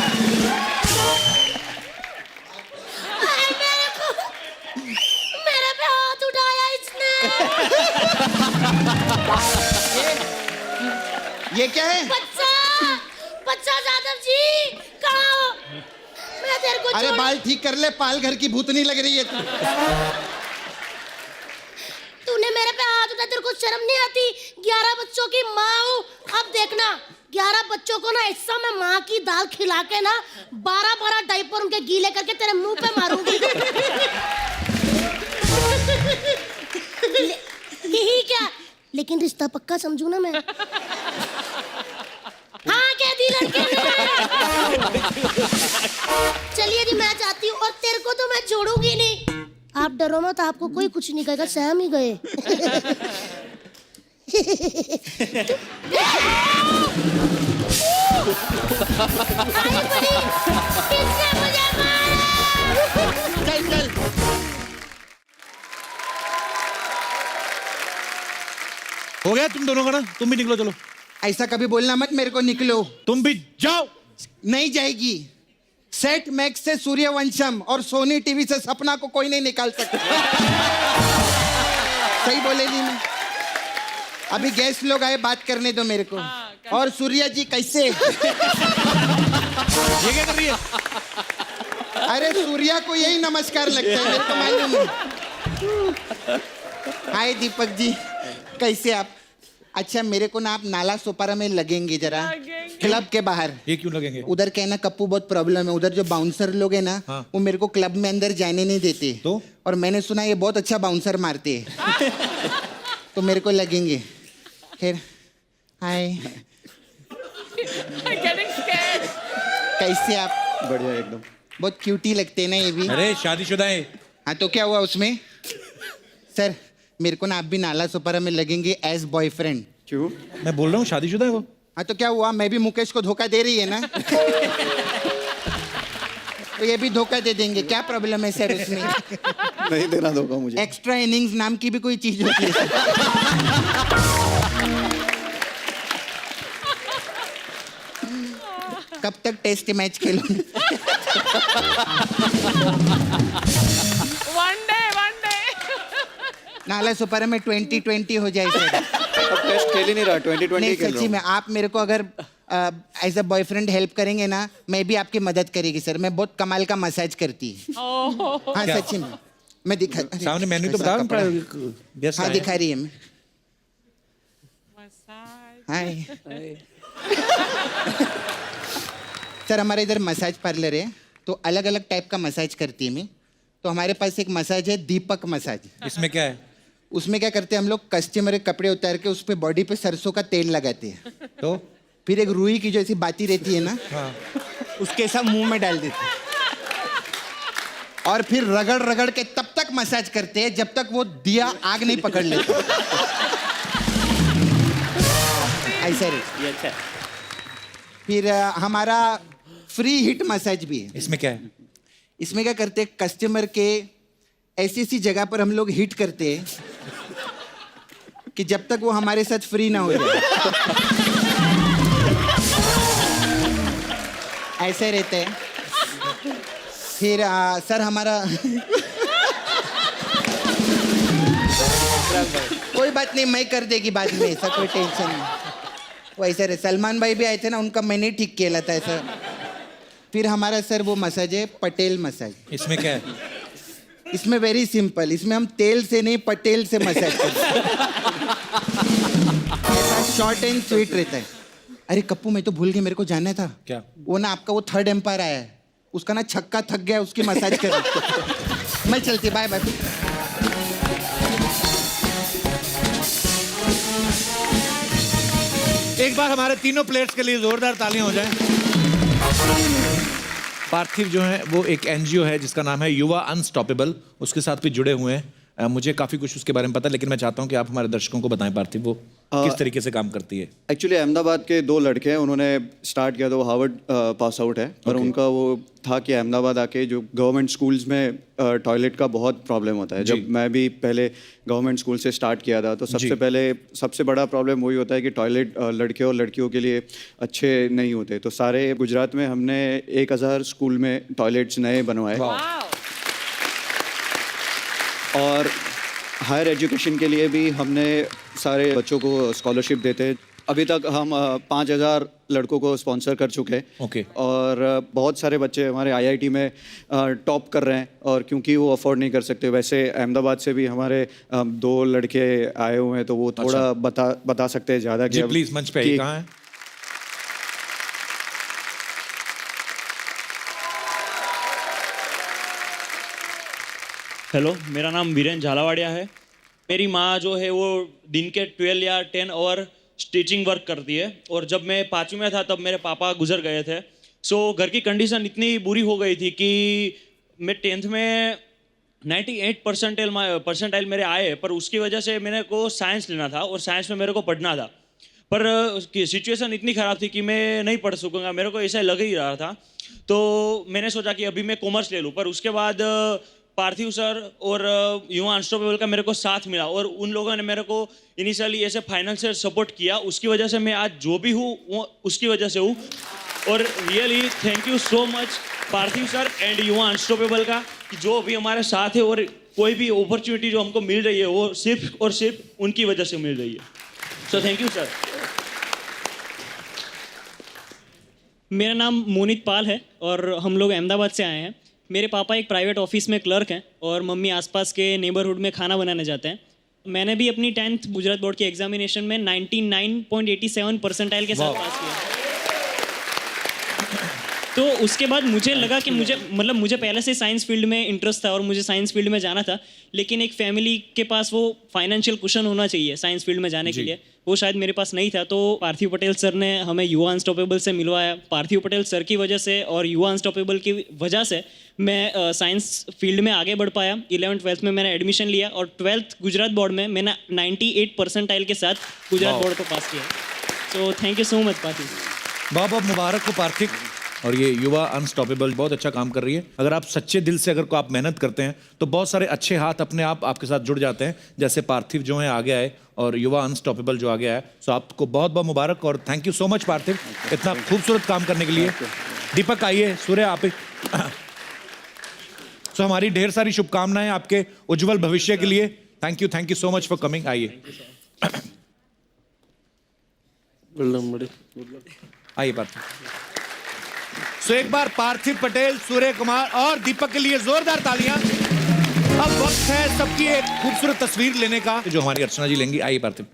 मेरे पे हाथ उठाया इसने। ये क्या है? बच्चा यादव जी कहाँ हो? मैं तेरे को अरे बाल ठीक कर ले, पाल घर की भूतनी लग रही है तू। तूने मेरे पे हाथ उठाया, तेरे को शर्म नहीं आती? 11 बच्चों की माँ हूँ। अब देखना 11 बच्चों को ना ऐसा मैं माँ की दाल खिला के ना 12 डायपर उनके गीले करके तेरे मुंह पे मारूंगी। यही क्या, लेकिन रिश्ता पक्का समझू ना मैं। हाँ कह दी लड़के ने। चलिए जी मैं जाती हूँ, और तेरे को तो मैं छोड़ूंगी नहीं। आप आप डरो मत, आपको कोई कुछ नहीं कहेगा, सहम ही गए। किसने मुझे मारा? चल चल। हो गया तुम दोनों का ना, तुम भी निकलो चलो। ऐसा कभी बोलना मत मेरे को, निकलो। तुम भी जाओ। नहीं जाएगी। सेट मैक्स से सूर्यवंशम और सोनी टीवी से सपना को कोई नहीं निकाल सकता। सही बोले नहीं मैं? अभी गेस्ट लोग आए, बात करने दो मेरे को। और सूर्या जी कैसे? ये क्या कर रही है? अरे सूर्या को यही नमस्कार लगता है, मेरे को मालूम है। हाय दीपक जी, कैसे आप? अच्छा मेरे को ना आप नाला सोपारा में लगेंगे जरा, क्लब के बाहर। ये क्यों लगेंगे? उधर क्या है ना कप्पू, बहुत प्रॉब्लम है उधर। जो बाउंसर लोग हैं ना, हाँ। वो मेरे को क्लब में अंदर जाने नहीं देते। तो? और मैंने सुना ये बहुत अच्छा बाउंसर मारते हैं। तो मेरे को लगेंगे। खैर हाय, कैसे आप? बढ़िया एकदम। बहुत क्यूटी लगते हैं ना ये भी। अरे शादीशुदा है। हाँ तो क्या हुआ उसमें? सर मेरे को ना आप भी नाला सोपारा में लगेंगे एज बॉयफ्रेंड। क्यों? मैं बोल रहा हूँ शादीशुदा है वो। हाँ तो क्या हुआ, मैं भी मुकेश को धोखा दे रही है ना। तो ये भी धोखा दे देंगे, क्या प्रॉब्लम है सर उसमें? नहीं देना धोखा मुझे। एक्स्ट्रा इनिंग्स नाम की भी कोई चीज होती है। कब तक टेस्ट मैच खेलोगे? one day नाला सुपर में 2020 हो जाए सर। अब टेस्ट खेल ही नहीं रहा, 2020 नहीं खेल रहा सच्ची में आप मेरे को अगर एज अ बॉयफ्रेंड हेल्प करेंगे ना, मैं भी आपकी मदद करेगी सर। मैं बहुत कमाल का मसाज करती। हाँ सच्ची में मैं दिखा सामने मेन्यू तो ऐसा बताओ। कपड़ा। गेस्ट हाँ आए। दिखा रही है मैं। हाय सर, हमारे इधर मसाज पार्लर है, तो अलग अलग टाइप का मसाज करती है मैं। तो हमारे पास एक मसाज है दीपक मसाज। इसमें क्या है? उसमें क्या करते हैं हम लोग, कस्टमर के कपड़े उतार के उस पे बॉडी पे सरसों का तेल लगाते हैं। तो फिर एक रुई की जैसी बाती रहती है ना, हाँ। उसके सब मुंह में डाल देते हैं। और फिर रगड़ रगड़ के तब तक मसाज करते हैं जब तक वो दिया आग नहीं पकड़ लेता। ऐसा ये अच्छा है। फिर हमारा फ्री हिट मसाज भी है। इसमें क्या है? इसमें क्या करते हैं, कस्टमर के ऐसी ऐसी जगह पर हम लोग हिट करते हैं कि जब तक वो हमारे साथ फ्री ना हो जाए। ऐसे रहते हैं। फिर सर हमारा कोई बात नहीं, मैं कर देगी बाद में, ऐसा कोई टेंशन नहीं। वो ऐसा रहे, सलमान भाई भी आए थे ना, उनका मैंने ठीक किया था ऐसा। फिर हमारा सर वो मसाज है पटेल मसाज। इसमें क्या है? इसमें वेरी सिंपल, इसमें हम तेल से नहीं पटेल से मसाज करते हैं। ऐसा शॉर्ट एंड स्वीट रहता है। अरे कप्पू मैं तो भूल गया, मेरे को जानना था। क्या? वो ना आपका वो थर्ड एम्पायर आया है, उसका ना छक्का थक गया, उसकी मसाज कर। मैं चलती, बाय बाय। एक बार हमारे तीनों प्लेयर्स के लिए जोरदार तालियां हो जाएं। पार्थिव जो है वो एक एनजीओ है जिसका नाम है युवा अनस्टॉपेबल, उसके साथ भी जुड़े हुए हैं। मुझे काफ़ी कुछ उसके बारे में पता है, लेकिन मैं चाहता हूं कि आप हमारे दर्शकों को बताएं पार्थिव वो किस तरीके से काम करती है। एक्चुअली अहमदाबाद के दो लड़के हैं, उन्होंने स्टार्ट किया था, वो हार्वर्ड पास आउट है। और उनका वो था कि अहमदाबाद आके जो गवर्नमेंट स्कूल्स में टॉयलेट का बहुत प्रॉब्लम होता है। जब मैं भी पहले गवर्नमेंट स्कूल से स्टार्ट किया था, तो सबसे पहले सबसे बड़ा प्रॉब्लम वही होता है कि टॉयलेट लड़के और लड़कियों के लिए अच्छे नहीं होते। तो सारे गुजरात में हमने 1000 स्कूल में टॉयलेट्स नए बनवाए। और हायर एजुकेशन के लिए भी हमने सारे बच्चों को स्कॉलरशिप देते हैं। अभी तक हम 5000 लड़कों को स्पॉन्सर कर चुके हैं। ओके। और बहुत सारे बच्चे हमारे आईआईटी में टॉप कर रहे हैं, और क्योंकि वो अफोर्ड नहीं कर सकते। वैसे अहमदाबाद से भी हमारे 2 लड़के आए हुए हैं, तो वो थोड़ा बता सकते हैं ज़्यादा। जी प्लीज, मंच पे आइए। कहाँ है? हेलो, मेरा नाम वीरेन झालावाड़िया है। मेरी माँ जो है वो दिन के 12 या 10 आवर स्टिचिंग वर्क करती है। और जब मैं 5वीं में था तब मेरे पापा गुजर गए थे। सो घर की कंडीशन इतनी बुरी हो गई थी कि मैं 10th में 98 परसेंटाइल मेरे आए, पर उसकी वजह से मेरे को साइंस लेना था और साइंस में मेरे को पढ़ना था, पर सिचुएशन इतनी ख़राब थी कि मैं नहीं पढ़ सकूँगा, मेरे को ऐसा लग ही रहा था। तो मैंने सोचा कि अभी मैं कॉमर्स ले लूँ, पर उसके बाद पार्थिव सर और युवा अनस्टॉपेबल का मेरे को साथ मिला और उन लोगों ने मेरे को इनिशियली ऐसे फाइनेंशियल सपोर्ट किया, उसकी वजह से मैं आज जो भी हूँ वो उसकी वजह से हूँ। और really thank you so much Parthiv sir and युवा अनस्टॉपेबल का, कि जो भी हमारे साथ है और कोई भी अपॉर्चुनिटी जो हमको मिल रही है वो सिर्फ और सिर्फ उनकी वजह से मिल रही है। सो थैंक यू सर। मेरा नाम मोनित पाल है और हम लोग अहमदाबाद से आए हैं। मेरे पापा एक प्राइवेट ऑफिस में क्लर्क हैं और मम्मी आसपास के नेबरहुड में खाना बनाने जाते हैं। मैंने भी अपनी 10th गुजरात बोर्ड के एग्जामिनेशन में 99.87 परसेंटाइल के साथ पास किया। तो उसके बाद मुझे लगा कि मुझे पहले से साइंस फील्ड में इंटरेस्ट था और मुझे साइंस फील्ड में जाना था, लेकिन एक फैमिली के पास वो फाइनेंशियल कुशन होना चाहिए साइंस फील्ड में जाने के लिए, वो शायद मेरे पास नहीं था। तो पार्थिव पटेल सर ने हमें युवा अनस्टॉपेबल से मिलवाया। पार्थिव पटेल सर की वजह से और युवा अनस्टॉपेबल की वजह से मैं साइंस फील्ड में आगे बढ़ पाया। 11th-12th में मैंने एडमिशन लिया और 12th गुजरात बोर्ड में मैंने 98 परसेंटाइल के साथ गुजरात बोर्ड को पास किया। So thank you so much Parthiv. बहुत बहुत मुबारक हो पार्थिव। और ये युवा अनस्टॉपेबल बहुत अच्छा काम कर रही है। अगर आप सच्चे दिल से अगर आप मेहनत करते हैं तो बहुत सारे अच्छे हाथ अपने आप आपके साथ जुड़ जाते हैं, जैसे पार्थिव जो है आगे आए और युवा अनस्टॉपेबल जो आगे आए। सो आपको बहुत बहुत मुबारक और थैंक यू सो मच पार्थिव, इतना खूबसूरत काम करने के लिए। दीपक आइए, सूर्य आप। सो हमारी ढेर सारी शुभकामनाएं आपके उज्जवल भविष्य के लिए। Thank you so much for coming. आइए आइए पार्थिव। सो एक बार पार्थिव पटेल, सूर्य कुमार और दीपक के लिए जोरदार तालियां। अब वक्त है सबकी एक खूबसूरत तस्वीर लेने का, जो हमारी अर्चना जी लेंगी। आइए पार्थिव।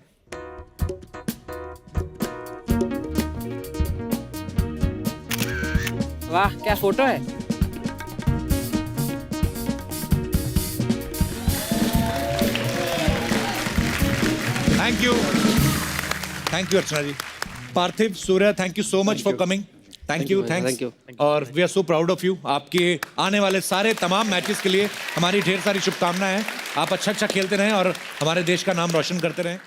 वाह क्या फोटो है। Thank you Archana ji. Parthiv, Surya, thank you so much for coming. Thank you, thanks. और we are so proud of you. आपके आने वाले सारे तमाम मैचेस के लिए हमारी ढेर सारी शुभकामनाएं हैं। आप अच्छा खेलते रहें और हमारे देश का नाम रोशन करते रहें।